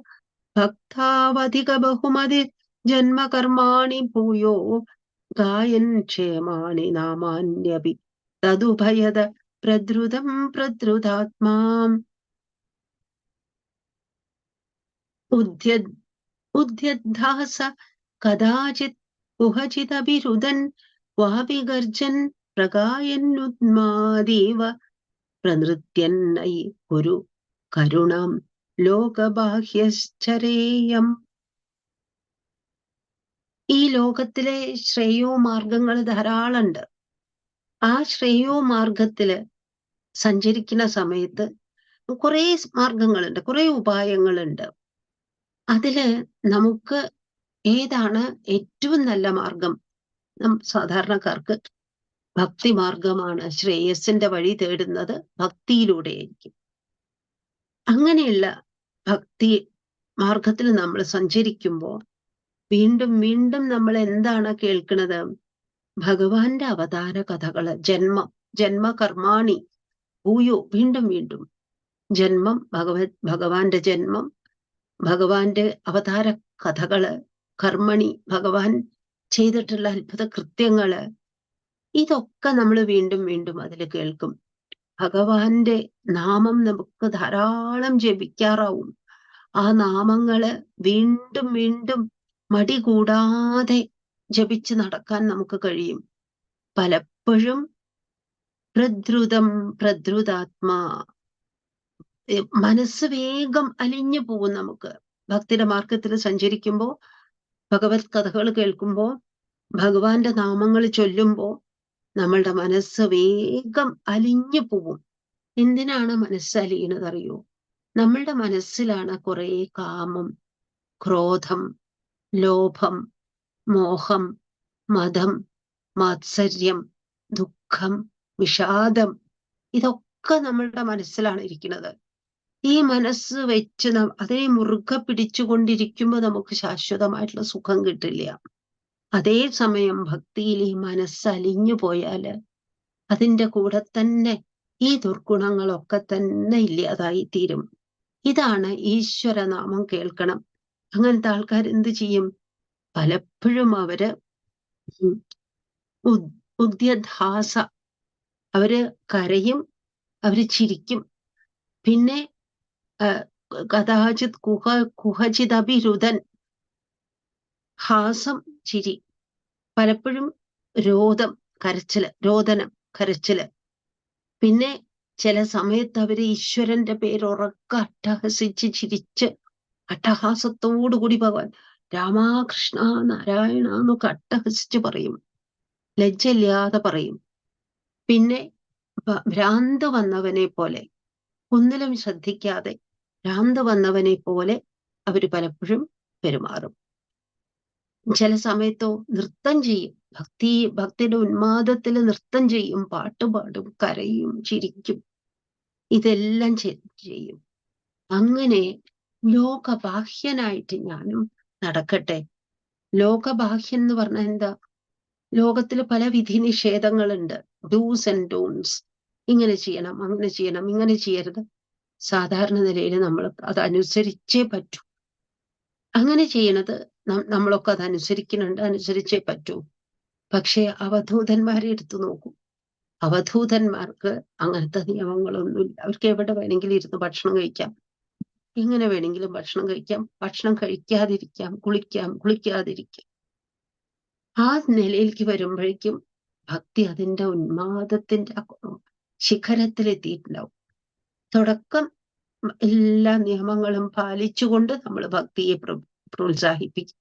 ഭക്താവധിക ബഹുമതി ജന്മകർമാണി ഭൂയോ ഗായൻ ക്ഷേമാണി നാമാന്യപി തദുഭയത പ്രദ്രുതം പ്രദ്രുതാത്മാം. ഉദ്യദ്ധാസ കദാചിത് കുഹചിതഭിരുദൻ വാവിഗർജൻ പ്രഗായന്നുന്മാദീവ പ്രനൃത്യന്നൈ കുരു കരുണം ലോകബാഹ്യശ്ചരേയം. ഈ ലോകത്തിലെ ശ്രേയോ മാർഗങ്ങൾ ധാരാളമുണ്ട്. ആ ശ്രേയോ മാർഗത്തില് സഞ്ചരിക്കുന്ന സമയത്ത് കുറെ മാർഗങ്ങളുണ്ട്, കുറെ ഉപായങ്ങളുണ്ട്. അതില് നമുക്ക് ഏതാണ് ഏറ്റവും നല്ല മാർഗം? സാധാരണക്കാർക്ക് ഭക്തി മാർഗമാണ്. ശ്രേയസിന്റെ വഴി തേടുന്നത് ഭക്തിയിലൂടെയായിരിക്കും. അങ്ങനെയുള്ള ഭക്തി മാർഗത്തിൽ നമ്മൾ സഞ്ചരിക്കുമ്പോൾ വീണ്ടും വീണ്ടും നമ്മൾ എന്താണ് കേൾക്കുന്നത്? ഭഗവാന്റെ അവതാര കഥകള്, ജന്മകർമാണി ഭൂയോ, വീണ്ടും വീണ്ടും ജന്മം, ഭഗവാന്റെ ജന്മം, ഭഗവാന്റെ അവതാര കഥകള്, കർമ്മണി, ഭഗവാൻ ചെയ്തിട്ടുള്ള അത്ഭുത കൃത്യങ്ങള്, ഇതൊക്കെ നമ്മൾ വീണ്ടും വീണ്ടും അതിൽ കേൾക്കും. ഭഗവാന്റെ നാമം നമുക്ക് ധാരാളം ജപിക്കാറാവും. ആ നാമങ്ങള് വീണ്ടും വീണ്ടും മടി കൂടാതെ ജപിച്ച് നടക്കാൻ നമുക്ക് കഴിയും. പലപ്പോഴും പ്രദ്രുതാത്മാ, മനസ്സ് വേഗം അലിഞ്ഞു പോകും. നമുക്ക് ഭക്തിയുടെ മാർഗത്തിൽ സഞ്ചരിക്കുമ്പോൾ, ഭഗവത് കഥകൾ കേൾക്കുമ്പോൾ, ഭഗവാന്റെ നാമങ്ങൾ ചൊല്ലുമ്പോൾ നമ്മളുടെ മനസ്സ് വേഗം അലിഞ്ഞു പോവും. എന്തിനാണ് മനസ്സ് അലിയുന്നത് അറിയോ? നമ്മളുടെ മനസ്സിലാണ് കുറെ കാമം, ക്രോധം, ലോഭം, മോഹം, മദം, മാത്സര്യം, ദുഃഖം, വിഷാദം, ഇതൊക്കെ നമ്മളുടെ മനസ്സിലാണ് ഇരിക്കുന്നത്. ഈ മനസ്സ് വെച്ച് അതിനെ മുറുകെ പിടിച്ചുകൊണ്ടിരിക്കുമ്പോൾ നമുക്ക് ശാശ്വതമായിട്ടുള്ള സുഖം കിട്ടില്ല. അതേസമയം ഭക്തിയിൽ ഈ മനസ്സ് അലിഞ്ഞു പോയാല് അതിന്റെ കൂടെ തന്നെ ഈ ദുർഗുണങ്ങളൊക്കെ തന്നെ ഇല്ലാതായി തീരും. ഇതാണ് ഈശ്വരനാമം കേൾക്കണം. അങ്ങനത്തെ ആൾക്കാർ എന്ത് ചെയ്യും? പലപ്പോഴും അവര് ഉദ്യധാസ, അവര് കരയും, അവര് ചിരിക്കും. പിന്നെ കഥാചിത് കുഹചിതഭിരുദൻ, ഹാസം, ചിരി. പലപ്പോഴും രോദം, കരച്ചില്, രോദനം, കരച്ചില്. പിന്നെ ചില സമയത്ത് അവര് ഈശ്വരന്റെ പേരുറക്ക അട്ടഹസിച്ച് ചിരിച്ച് അട്ടഹാസത്തോടുകൂടി ഭഗവാൻ രാമകൃഷ്ണ നാരായണ എന്നൊക്കെ അട്ടഹസിച്ച് പറയും, ലജ്ജയില്ലാതെ പറയും. പിന്നെ ഭ്രാന്ത് വന്നവനെ പോലെ, ഒന്നിലും ശ്രദ്ധിക്കാതെ ഭ്രാന്ത് വന്നവനെ പോലെ അവര് പലപ്പോഴും പെരുമാറും. ചില സമയത്തോ നൃത്തം ചെയ്യും, ഭക്തിയുടെ ഉന്മാദത്തിൽ നൃത്തം ചെയ്യും, പാട്ടുപാടും, കരയും, ചിരിക്കും, ഇതെല്ലാം ചെയ്യും. അങ്ങനെ ലോകബാഹ്യനായിട്ട് ഞാനും നടക്കട്ടെ. ലോകബാഹ്യം എന്ന് പറഞ്ഞാൽ എന്താ? ലോകത്തിൽ പല വിധി നിഷേധങ്ങളുണ്ട്, ഡൂസ് ആൻഡ് ഡോൺസ്. ഇങ്ങനെ ചെയ്യണം, അങ്ങനെ ചെയ്യണം, ഇങ്ങനെ ചെയ്യരുത്. സാധാരണ നിലയിൽ നമ്മൾ അതനുസരിച്ചേ പറ്റൂ. അങ്ങനെ ചെയ്യണത് നമ്മളൊക്കെ അതനുസരിക്കുന്നുണ്ട്, അനുസരിച്ചേ പറ്റൂ. പക്ഷേ അവധൂതന്മാരെ എടുത്തു നോക്കൂ. അവധൂതന്മാർക്ക് അങ്ങനത്തെ നിയമങ്ങളൊന്നുമില്ല. അവർക്ക് എവിടെ വേണമെങ്കിലും ഇരുന്ന് ഭക്ഷണം കഴിക്കാം, എങ്ങനെ വേണമെങ്കിലും ഭക്ഷണം കഴിക്കാം, ഭക്ഷണം കഴിക്കാതിരിക്കാം, കുളിക്കാതിരിക്കാം. ആ നിലയിലേക്ക് വരുമ്പോഴേക്കും ഭക്തി അതിന്റെ ഉന്മാദത്തിന്റെ ശിഖരത്തിലെത്തിയിട്ടുണ്ടാവും. തുടക്കം എല്ലാ നിയമങ്ങളും പാലിച്ചുകൊണ്ട് നമ്മൾ ഭക്തിയെ പ്രോത്സാഹിപ്പിക്കും.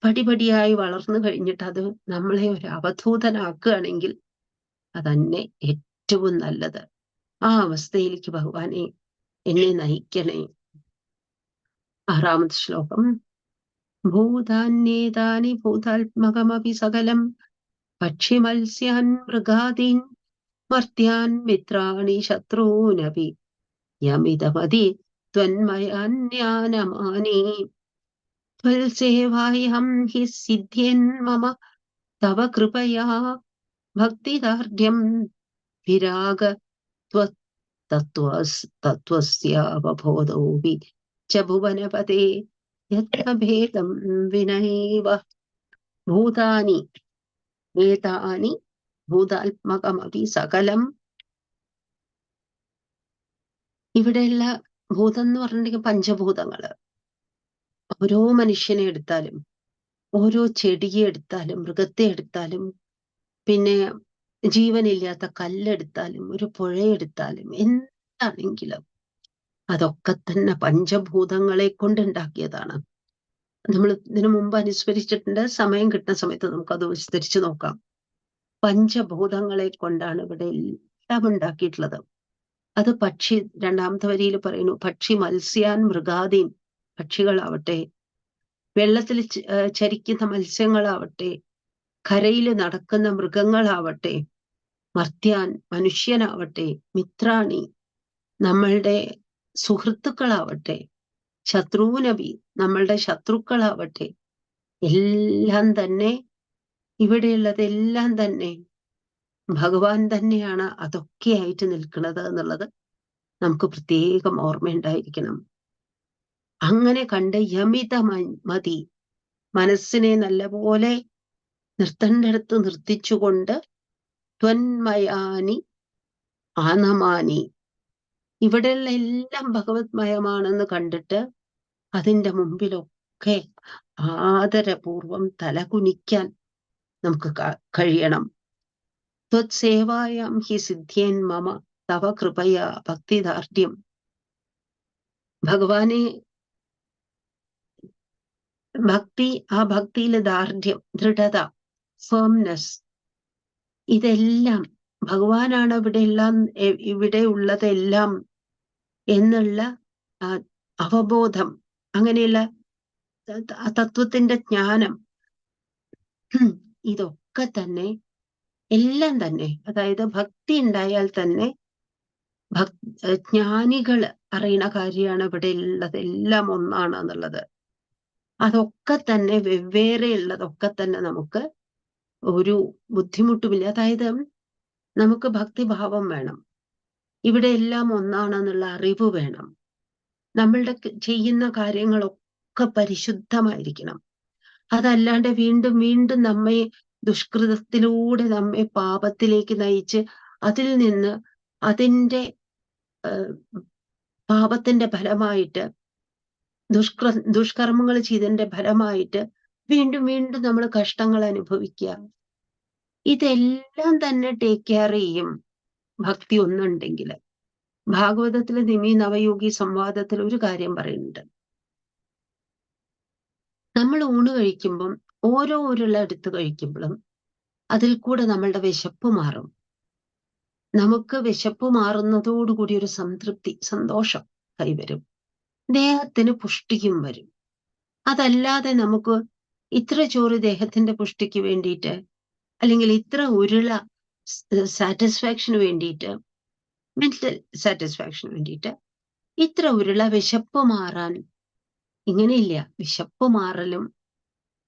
പടിപടിയായി വളർന്നു കഴിഞ്ഞിട്ട് അത് നമ്മളെ ഒരു അവധൂതനാക്കുകയാണെങ്കിൽ അതന്നെ ഏറ്റവും നല്ലത്. ആ അവസ്ഥയിലേക്ക് ഭഗവാനെ എന്നെ നയിക്കണേ. 6ാമത്തെ ശ്ലോകം. ഭൂതാന്യേതാനി ഭൂതാത്മകമപി സകലം പക്ഷിമത്സ്യാൻ മൃഗാദീൻ മർത്യാൻ മിത്രാണി ശത്രൂനപി യമിതമതി ത്വന്മയാന്യാനമാനി ത്വൽസേവായം ഹി സിദ്ധ്യൻ മമ തവ കൃപയാ ഭക്തിദാർഢ്യം വിരാഗ തത്വസ്യാവബോധോപി ച ഭുവനപതേ യത്നഭേദം വിനൈവ. ഭൂതാനി ഏതാനി ഭൂതാത്മകമപി സകലം. ഇവിടെയുള്ള ഭൂതം എന്ന് പറഞ്ഞിട്ടുണ്ടെങ്കിൽ പഞ്ചഭൂതങ്ങള്. ഓരോ മനുഷ്യനെ എടുത്താലും, ഓരോ ചെടിയെ എടുത്താലും, മൃഗത്തെ എടുത്താലും, പിന്നെ ജീവനില്ലാത്ത കല്ലെടുത്താലും, ഒരു പുഴയെടുത്താലും, എന്താണെങ്കിലും അതൊക്കെ തന്നെ പഞ്ചഭൂതങ്ങളെ കൊണ്ടുണ്ടാക്കിയതാണ്. നമ്മൾ ഇതിനു മുമ്പ് അനുസ്മരിച്ചിട്ടുണ്ട്. സമയം കിട്ടുന്ന സമയത്ത് നമുക്കത് വിസ്തരിച്ചു നോക്കാം. പഞ്ചഭൂതങ്ങളെ കൊണ്ടാണ് ഇവിടെ എല്ലാം ഉണ്ടാക്കിയിട്ടുള്ളത്. അത് പക്ഷി, 2ാമത്തെ വരിയിൽ പറയുന്നു, പക്ഷി മത്സ്യാൻ മൃഗാദീൻ, പക്ഷികളാവട്ടെ, വെള്ളത്തിൽ ചരിക്കുന്ന മത്സ്യങ്ങളാവട്ടെ, കരയിൽ നടക്കുന്ന മൃഗങ്ങളാവട്ടെ, മർത്യാൻ മനുഷ്യനാവട്ടെ, മിത്രാണി നമ്മളുടെ സുഹൃത്തുക്കളാവട്ടെ, ശത്രുനബി നമ്മളുടെ ശത്രുക്കളാവട്ടെ, എല്ലാം തന്നെ, ഇവിടെയുള്ളതെല്ലാം തന്നെ ഭഗവാൻ തന്നെയാണ് അതൊക്കെയായിട്ട് നിൽക്കുന്നത് എന്നുള്ളത് നമുക്ക് പ്രത്യേകം ഓർമ്മയുണ്ടായിരിക്കണം. അങ്ങനെ കണ്ട് യമിത മതി, മനസ്സിനെ നല്ലപോലെ നിർത്തേണ്ടടുത്ത് നിർത്തിച്ചുകൊണ്ട്, ത്വന്മയാനി ആനമാനി, ഇവിടെയുള്ള എല്ലാം ഭഗവത്മയമാണെന്ന് കണ്ടിട്ട് അതിന്റെ മുമ്പിലൊക്കെ ആദരപൂർവം തലകുനിക്കാൻ നമുക്ക് കഴിയണം. ത്വത്സേവായാം ഹി സിദ്ധ്യേൻ മമ തവ കൃപയാ ഭക്തിദാർഢ്യം. ഭഗവാനെ ആ ഭക്തിയിലെ ദാർഢ്യം, ദൃഢത, ഫേംനെസ്, ഇതെല്ലാം ഭഗവാനാണ് ഇവിടെ ഉള്ളതെല്ലാം എന്നുള്ള അവബോധം, അങ്ങനെയുള്ള തത്വത്തിന്റെ ജ്ഞാനം, ഇതൊക്കെ തന്നെ എല്ലാം തന്നെ, അതായത് ഭക്തി ഉണ്ടായാൽ തന്നെ ജ്ഞാനികൾ അറിയണ കാര്യമാണ് ഇവിടെ ഉള്ളത്, എല്ലാം ഒന്നാണ് എന്നുള്ളത്. അതൊക്കെ തന്നെ വെവ്വേറെ ഉള്ളതൊക്കെ തന്നെ നമുക്ക് ഒരു ബുദ്ധിമുട്ടുമില്ല. അതായത് നമുക്ക് ഭക്തിഭാവം വേണം, ഇവിടെ എല്ലാം ഒന്നാണെന്നുള്ള അറിവ് വേണം, നമ്മളുടെ ചെയ്യുന്ന കാര്യങ്ങളൊക്കെ പരിശുദ്ധമായിരിക്കണം. അതല്ലാണ്ട് വീണ്ടും വീണ്ടും നമ്മെ ദുഷ്കൃതത്തിലൂടെ നമ്മെ പാപത്തിലേക്ക് നയിച്ച് അതിൽ നിന്ന് അതിൻ്റെ പാപത്തിന്റെ ഫലമായിട്ട് ദുഷ്കർമ്മങ്ങൾ ചെയ്തതിന്റെ ഫലമായിട്ട് വീണ്ടും വീണ്ടും നമ്മൾ കഷ്ടങ്ങൾ അനുഭവിക്കുക. ഇതെല്ലാം തന്നെ ടേക്ക് കെയർ ചെയ്യും ഭക്തി ഒന്നുണ്ടെങ്കിൽ. ഭാഗവതത്തിലെ നിമി നവയോഗി സംവാദത്തിൽ ഒരു കാര്യം പറയുന്നുണ്ട്. നമ്മൾ ഊണ് കഴിക്കുമ്പം ഓരോ ഉരുള എടുത്ത് കഴിക്കുമ്പോഴും അതിൽ കൂടെ നമ്മളുടെ വിശപ്പ് മാറും. നമുക്ക് വിശപ്പ് മാറുന്നതോടുകൂടി ഒരു സംതൃപ്തി, സന്തോഷം കൈവരും, ദേഹത്തിന് പുഷ്ടിയും വരും. അതല്ലാതെ നമുക്ക് ഇത്ര ചോറ് ദേഹത്തിന്റെ പുഷ്ടിക്ക് വേണ്ടിയിട്ട്, അല്ലെങ്കിൽ ഇത്ര ഉരുള സാറ്റിസ്ഫാക്ഷന് വേണ്ടിയിട്ട്, മെന്റൽ സാറ്റിസ്ഫാക്ഷന് വേണ്ടിയിട്ട് ഇത്ര ഉരുള വിശപ്പ് മാറാൻ ഇങ്ങനെയില്ല. വിശപ്പ് മാറലും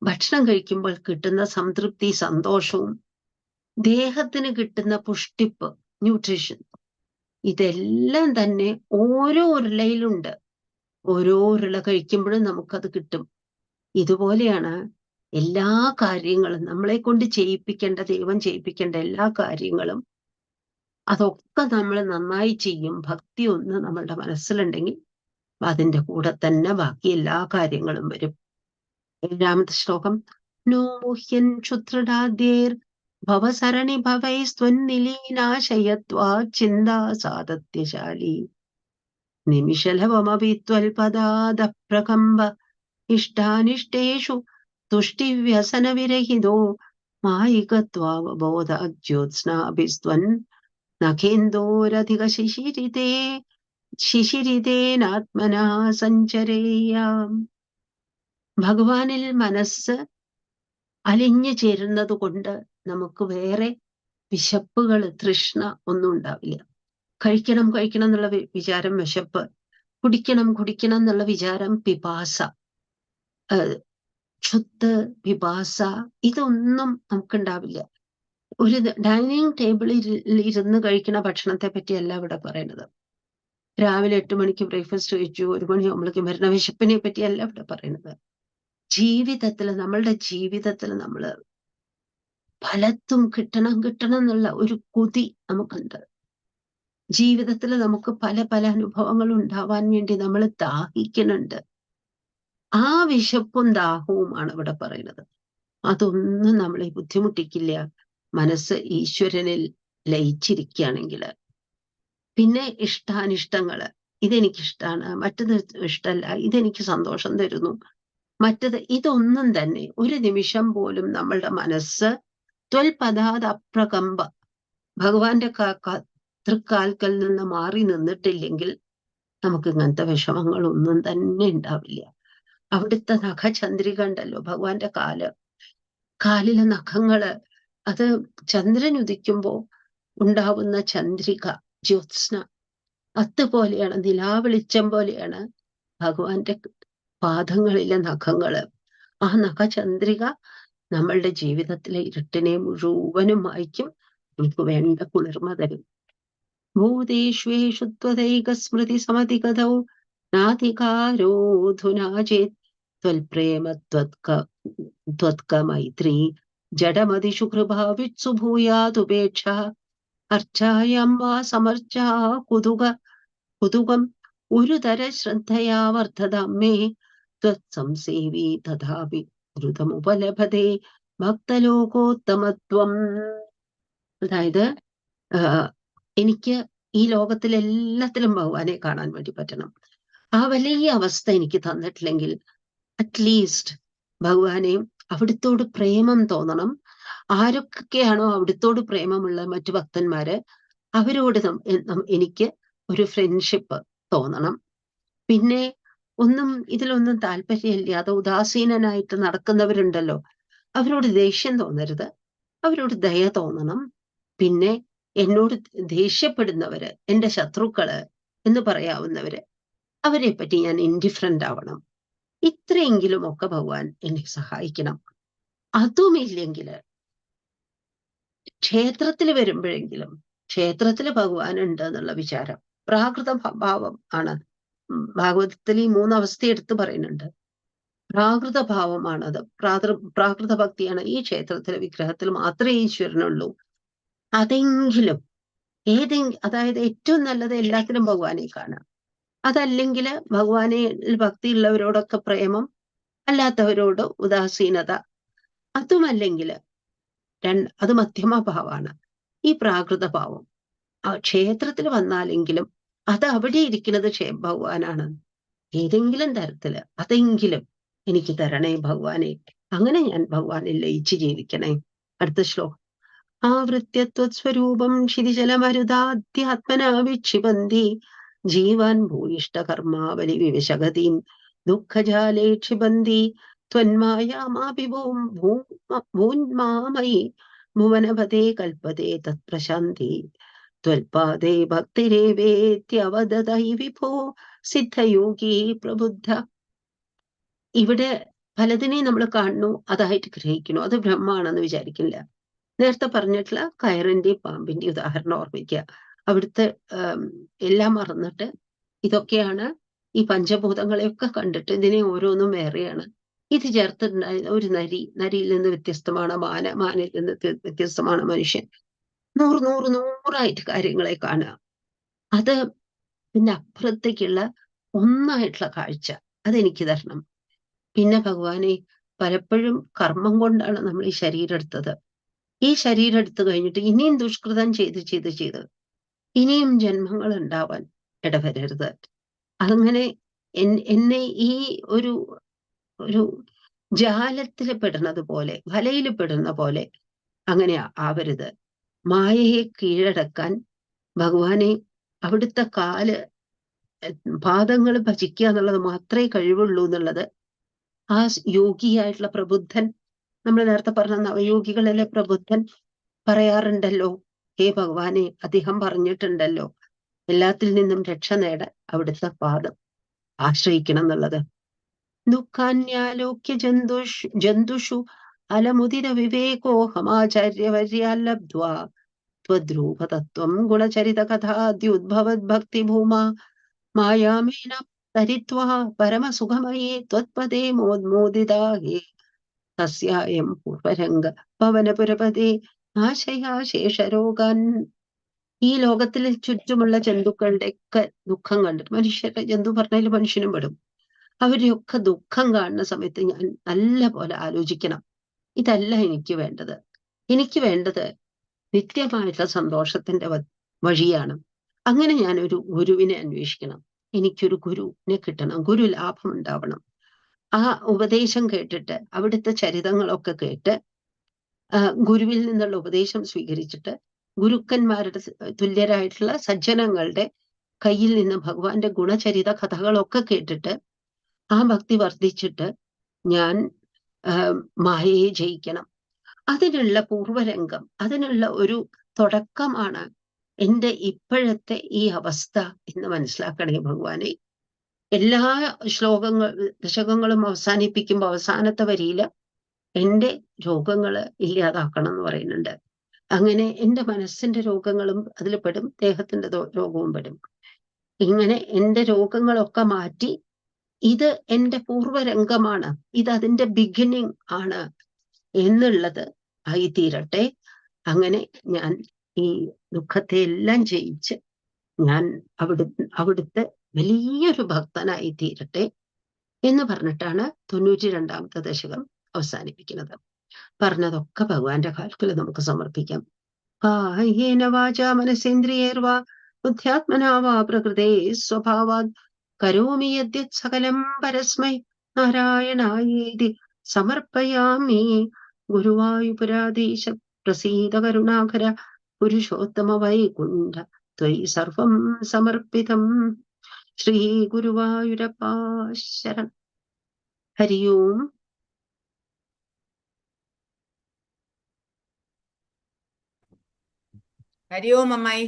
ഭക്ഷണം കഴിക്കുമ്പോൾ കിട്ടുന്ന സംതൃപ്തി, സന്തോഷവും ദേഹത്തിന് കിട്ടുന്ന പുഷ്ടിപ്പ്, ന്യൂട്രീഷൻ, ഇതെല്ലാം തന്നെ ഓരോ ഉരുളയിലുണ്ട്. ഓരോ ഉരുള കഴിക്കുമ്പോഴും നമുക്കത് കിട്ടും. ഇതുപോലെയാണ് എല്ലാ കാര്യങ്ങളും നമ്മളെ കൊണ്ട് ചെയ്യിപ്പിക്കേണ്ട, ദൈവം ചെയ്യിപ്പിക്കേണ്ട എല്ലാ കാര്യങ്ങളും. അതൊക്കെ നമ്മൾ നന്നായി ചെയ്യും. ഭക്തി ഒന്ന് നമ്മളുടെ മനസ്സിലുണ്ടെങ്കിൽ അതിന്റെ കൂടെ തന്നെ ബാക്കി എല്ലാ കാര്യങ്ങളും വരും. 7ാമത്തെ ശ്ലോകം. നോഹ്യൻ ക്ഷുദ്രടാദ്യേർ ഭവസരണി ഭവൈസ്ത്വന്നിലീനാശയത്വാ ചിന്താ സാതത്യശാലി നിമിഷലവമപി ത്വൽപദാദപ്രകമ്പ ഇഷ്ടാനിഷ്ടേഷു തുഷ്ടിവ്യസനവിരഹിതോ മായികത്വാവബോധജ്യോത്സ്നാഭിസ്ത്വൻ നഖേന്ദോരധിക ശിശിരിതേനാത്മനാ സഞ്ചരേയാം. ഭഗവാനിൽ മനസ്സ് അലിഞ്ഞു ചേരുന്നത് കൊണ്ട് നമുക്ക് വേറെ വിശപ്പുകൾ, തൃഷ്ണ ഒന്നും ഉണ്ടാവില്ല. കഴിക്കണം കഴിക്കണം എന്നുള്ള വിചാരം വിശപ്പ്, കുടിക്കണം കുടിക്കണം എന്നുള്ള വിചാരം പിപാസ, ക്ഷുത്ത്, പിപാസ, ഇതൊന്നും നമുക്കുണ്ടാവില്ല. ഒരു ഡൈനിങ് ടേബിളിൽ ഇരുന്ന് കഴിക്കുന്ന ഭക്ഷണത്തെ പറ്റിയല്ല ഇവിടെ പറയുന്നത്. രാവിലെ 8 മണിക്ക് ബ്രേക്ക്ഫാസ്റ്റ് കഴിച്ചു 1 മണിയാകുമ്പോഴേക്കും വരുന്ന വിശപ്പിനെ പറ്റിയല്ല ഇവിടെ പറയുന്നത്. ജീവിതത്തിൽ, നമ്മളുടെ ജീവിതത്തിൽ നമ്മൾ പലതും കിട്ടണം കിട്ടണം എന്നുള്ള ഒരു കൊതി നമുക്കുണ്ട്. ജീവിതത്തിൽ നമുക്ക് പല പല അനുഭവങ്ങൾ ഉണ്ടാവാൻ വേണ്ടി നമ്മൾ ദാഹിക്കുന്നുണ്ട്. ആ വിശപ്പും ദാഹവുമാണ് ഇവിടെ പറയുന്നത്. അതൊന്നും നമ്മളെ ബുദ്ധിമുട്ടിക്കില്ല, മനസ്സ് ഈശ്വരനിൽ ലയിച്ചിരിക്കുകയാണെങ്കിൽ. പിന്നെ ഇഷ്ടാനിഷ്ടങ്ങള്, ഇതെനിക്കിഷ്ടാണ്, മറ്റത് ഇഷ്ടമല്ല, ഇതെനിക്ക് സന്തോഷം തരുന്നു, മറ്റത്, ഇതൊന്നും തന്നെ ഒരു നിമിഷം പോലും നമ്മളുടെ മനസ്സ് ത്വൽപദാത് അപ്രകമ്പ, ഭഗവാന്റെ തൃക്കാൽക്കൽ നിന്ന് മാറി നിന്നിട്ടില്ലെങ്കിൽ നമുക്ക് ഇങ്ങനത്തെ വിഷമങ്ങളൊന്നും തന്നെ ഉണ്ടാവില്ല. അവിടുത്തെ നഖചന്ദ്രിക ഉണ്ടല്ലോ, ഭഗവാന്റെ കാലിലെ നഖങ്ങള്, അത് ചന്ദ്രൻ ഉദിക്കുമ്പോ ഉണ്ടാവുന്ന ചന്ദ്രിക, ജ്യോത്സ്ന, അതുപോലെയാണ്, നിലാവെളിച്ചം പോലെയാണ് ഭഗവാന്റെ പാദങ്ങളിലെ നഖങ്ങള്. ആ നഖചന്ദ്രിക നമ്മളുടെ ജീവിതത്തിലെ ഇരുട്ടിനെ മുഴുവനും മായ്ക്കും, നമുക്ക് വേണ്ട കുളിർമ തരും. ഭൂതേഷ്വേഷു ത്വദൈക സ്മൃതി സമതിഗതൗ നാധികാരോധുനാ ചേത് ത്വൽപ്രേമ ത്വത്ക മൈത്രീ ജഡമതിഷു കൃപാവിത്സു ഭൂയാതുപേക്ഷ അർച്ചായാം വാ സമർച്ചാ കുതുകം ഒരു തര ശ്രദ്ധയാ വർദ്ധതമ്മേ ത്വത്സംസേവി തഥാപി ദ്രുതമുപലഭതേ ഭക്തലോകോത്തമത്വം. അതായത് എനിക്ക് ഈ ലോകത്തിലെല്ലാത്തിലും ഭഗവാനെ കാണാൻ വേണ്ടി പറ്റണം. ആ വലിയ അവസ്ഥ എനിക്ക് തന്നിട്ടില്ലെങ്കിൽ അറ്റ്ലീസ്റ്റ് ഭഗവാനെ, അവിടുത്തോട് പ്രേമം തോന്നണം. ആരൊക്കെയാണോ അവിടുത്തോട് പ്രേമമുള്ള മറ്റു ഭക്തന്മാര്, അവരോട് എനിക്ക് ഒരു ഫ്രണ്ട്ഷിപ്പ് തോന്നണം. പിന്നെ ഇതിലൊന്നും താല്പര്യമില്ലാതെ ഉദാസീനനായിട്ട് നടക്കുന്നവരുണ്ടല്ലോ, അവരോട് ദേഷ്യം തോന്നരുത്. അവരോട് ദയ തോന്നണം. പിന്നെ എന്നോട് ദേഷ്യപ്പെടുന്നവര്, എന്റെ ശത്രുക്കള് എന്ന് പറയാവുന്നവര്, അവരെ പറ്റി ഞാൻ ഇൻഡിഫറന്റ് ആവണം. ഇത്രയെങ്കിലും ഒക്കെ ഭഗവാൻ എന്നെ സഹായിക്കണം. അതുമില്ലെങ്കില് ക്ഷേത്രത്തിൽ വരുമ്പോഴെങ്കിലും ക്ഷേത്രത്തിൽ ഭഗവാൻ ഉണ്ട് എന്നുള്ള വിചാരം, പ്രാകൃത ഭാവം ആണ്. ഭാഗവതത്തിൽ ഈ 3 അവസ്ഥ എടുത്തു പറയുന്നുണ്ട്. പ്രാകൃത ഭാവമാണത്, പ്രാകൃത ഭക്തിയാണ്. ഈ ക്ഷേത്രത്തിലെ വിഗ്രഹത്തിൽ മാത്രമേ ഈശ്വരനുള്ളൂ. അതെങ്കിലും അതായത് ഏറ്റവും നല്ലത് എല്ലാത്തിലും ഭഗവാനെ കാണാം. അതല്ലെങ്കിൽ ഭഗവാനെ ഭക്തിയുള്ളവരോടൊക്കെ പ്രേമം, അല്ലാത്തവരോട് ഉദാസീനത. അതുമല്ലെങ്കിൽ അത് മധ്യമഭാവമാണ്. ഈ പ്രാകൃത ഭാവം ക്ഷേത്രത്തിൽ വന്നാലെങ്കിലും അത് അവിടെ ഇരിക്കുന്നത് ഭഗവാനാണ്. ഏതെങ്കിലും തരത്തില് അതെങ്കിലും എനിക്ക് തരണേ ഭഗവാനെ. അങ്ങനെ ഞാൻ ഭഗവാനിൽ ലയിച്ച് ജീവിക്കണേ. അടുത്ത ശ്ലോകം. ആവൃത്യത്വസ്വരൂപം ക്ഷിതിജലമരുതാധ്യാത്മനാ വിക്ഷിപന്തി ജീവാൻ ഭൂയിഷ്ടകർമാവലി വിവശഗതിം ദുഃഖജാലേ ക്ഷിപന്തി ത്വന്മായാമാപി ഭൂന്മാമയി ഭുവനപദേ കൽപ്പതേ തത്പ്രശാന്തി ത്വൽപാദേ ഭക്തിരേവേത്യവദതൈ വിഭോ സിദ്ധയോഗി പ്രബുദ്ധ. ഇവിടെ പലതിനെയും നമ്മൾ കാണുന്നു, അതായിട്ട് ഗ്രഹിക്കുന്നു, അത് ബ്രഹ്മാണെന്ന് വിചാരിക്കില്ല. നേരത്തെ പറഞ്ഞിട്ടുള്ള കയറിന്റെയും പാമ്പിന്റെയും ഉദാഹരണം ഓർമ്മിക്കുക. അവിടുത്തെ എല്ലാം മറന്നിട്ട് ഇതൊക്കെയാണ് ഈ പഞ്ചഭൂതങ്ങളെയൊക്കെ കണ്ടിട്ട് ഇതിനെ ഓരോന്നും വേറെയാണ്. ഇത് ചേർത്തിട്ടുണ്ടായ ഒരു നരിയിൽ നിന്ന് വ്യത്യസ്തമാണ് മാനിൽ നിന്ന് വ്യത്യസ്തമാണ് മനുഷ്യൻ. നൂറായിട്ട് കാര്യങ്ങളെ കാണുക. അത് പിന്നെ അപ്പുറത്തേക്കുള്ള ഒന്നായിട്ടുള്ള കാഴ്ച അതെനിക്ക് തരണം. പിന്നെ ഭഗവാനെ, പലപ്പോഴും കർമ്മം കൊണ്ടാണ് നമ്മൾ ഈ ശരീരം എടുത്തത്. ഈ ശരീരം എടുത്തു കഴിഞ്ഞിട്ട് ഇനിയും ദുഷ്കൃതം ചെയ്ത് ഇനിയും ജന്മങ്ങൾ ഉണ്ടാവാൻ ഇടവരരുത്. അങ്ങനെ എന്നെ ഈ ഒരു ജാലത്തിൽ പെടുന്നത് പോലെ, വലയിൽ പെടുന്ന പോലെ അങ്ങനെ ആവരുത്. മായയെ കീഴടക്കാൻ ഭഗവാനെ അവിടുത്തെ പാദങ്ങൾ ഭജിക്കുക എന്നുള്ളത് മാത്രമേ കഴിവുള്ളൂ എന്നുള്ളത് ആ യോഗിയായിട്ടുള്ള പ്രബുദ്ധൻ, നമ്മൾ നേരത്തെ പറഞ്ഞ നവയോഗികളിലെ പ്രബുദ്ധൻ പറയാറുണ്ടല്ലോ. ഹേ ഭഗവാനെ, അദ്ദേഹം പറഞ്ഞിട്ടുണ്ടല്ലോ, എല്ലാത്തിൽ നിന്നും രക്ഷ നേടാൻ അവിടുത്തെ പാദം ആശ്രയിക്കണം എന്നുള്ളത്. ദുഃഖാന്യാലോക്യ ജന്തുഷു അലമുദിത വിവേകോഹമാചാര്യവര്യാലബ്ധ്വാ ത്വദ്രൂപതത്വം ഗുണചരിത കഥാദ്യുദ്ഭവത് ഭക്തിഭൂമാ മായാമേന തരിത്വാ പരമസുഖമയേ ത്വത്പദേ മോദ്മോദിതാ ഹേ തസ്യായം പൂർവരംഗ പവനപുരപദേ ആശയാ ശേഷരോഗാൻ. ഈ ലോകത്തിൽ ചുറ്റുമുള്ള ജന്തുക്കളുടെ ഒക്കെ ദുഃഖം കണ്ടിട്ട്, മനുഷ്യരുടെ ജന്തു പറഞ്ഞാൽ മനുഷ്യനും പെടും, അവരെയൊക്കെ ദുഃഖം കാണുന്ന സമയത്ത് ഞാൻ നല്ല പോലെ ആലോചിക്കണം, ഇതല്ല എനിക്ക് വേണ്ടത്. എനിക്ക് വേണ്ടത് നിത്യമായിട്ടുള്ള സന്തോഷത്തിന്റെ വഴിയാണ്. അങ്ങനെ ഞാൻ ഒരു ഗുരുവിനെ അന്വേഷിക്കണം. എനിക്കൊരു ഗുരുവിനെ കിട്ടണം, ഗുരു ലാഭം ഉണ്ടാവണം. ആ ഉപദേശം കേട്ടിട്ട്, അവിടുത്തെ ചരിതങ്ങളൊക്കെ കേട്ട്, ഗുരുവിൽ നിന്നുള്ള ഉപദേശം സ്വീകരിച്ചിട്ട്, ഗുരുക്കന്മാരുടെ തുല്യരായിട്ടുള്ള സജ്ജനങ്ങളുടെ കയ്യിൽ നിന്ന് ഭഗവാന്റെ ഗുണചരിത കഥകളൊക്കെ കേട്ടിട്ട് ആ ഭക്തി വർദ്ധിച്ചിട്ട് ഞാൻ മായയെ ജയിക്കണം. അതിനുള്ള പൂർവരംഗം, അതിനുള്ള ഒരു തുടക്കമാണ് എൻ്റെ ഇപ്പോഴത്തെ ഈ അവസ്ഥ എന്ന് മനസ്സിലാക്കണേ ഭഗവാനെ. എല്ലാ ദശകങ്ങളും അവസാനിപ്പിക്കുമ്പോൾ അവസാനത്തെ വരിയില് എൻ്റെ രോഗങ്ങള് ഇല്ലാതാക്കണം എന്ന് പറയുന്നുണ്ട്. അങ്ങനെ എൻ്റെ മനസ്സിന്റെ രോഗങ്ങളും അതിൽ പെടും, ദേഹത്തിന്റെ രോഗവും പെടും. ഇങ്ങനെ എൻ്റെ രോഗങ്ങളൊക്കെ മാറ്റി, ഇത് എൻ്റെ പൂർവരംഗമാണ്, ഇത് അതിൻ്റെ ബിഗിനിങ് ആണ് എന്നുള്ളത് ആയിത്തീരട്ടെ. അങ്ങനെ ഞാൻ ഈ ദുഃഖത്തെ എല്ലാം ജയിച്ച് ഞാൻ അവിടുത്തെ വലിയൊരു ഭക്തനായി തീരട്ടെ എന്ന് പറഞ്ഞിട്ടാണ് 92ാമത്തെ ദശകം അവസാനിപ്പിക്കുന്നത്. പറഞ്ഞതൊക്കെ ഭഗവാന്റെ കാൽക്കൽ നമുക്ക് സമർപ്പിക്കാം. കായേന വാചാ മനസേന്ദ്രിയേർവാ ബുദ്ധ്യാത്മനാ വാ പ്രകൃതേ സ്വഭാവാത് കരോമി യദ്യത് സകലം പരസ്മൈ നാരായണായേതി സമർപ്പയാമി. ഗുരുവായൂപുരാധീശ പ്രസീദ കരുണാകര പുരുഷോത്തമ വൈകുണ്ഠ ത്വയി സർവം സമർപ്പിതം. ശ്രീ ഗുരുവായൂരപ്പ ശരണം. ഹരി ഓം. ഹരി ഓം അമ്മായി.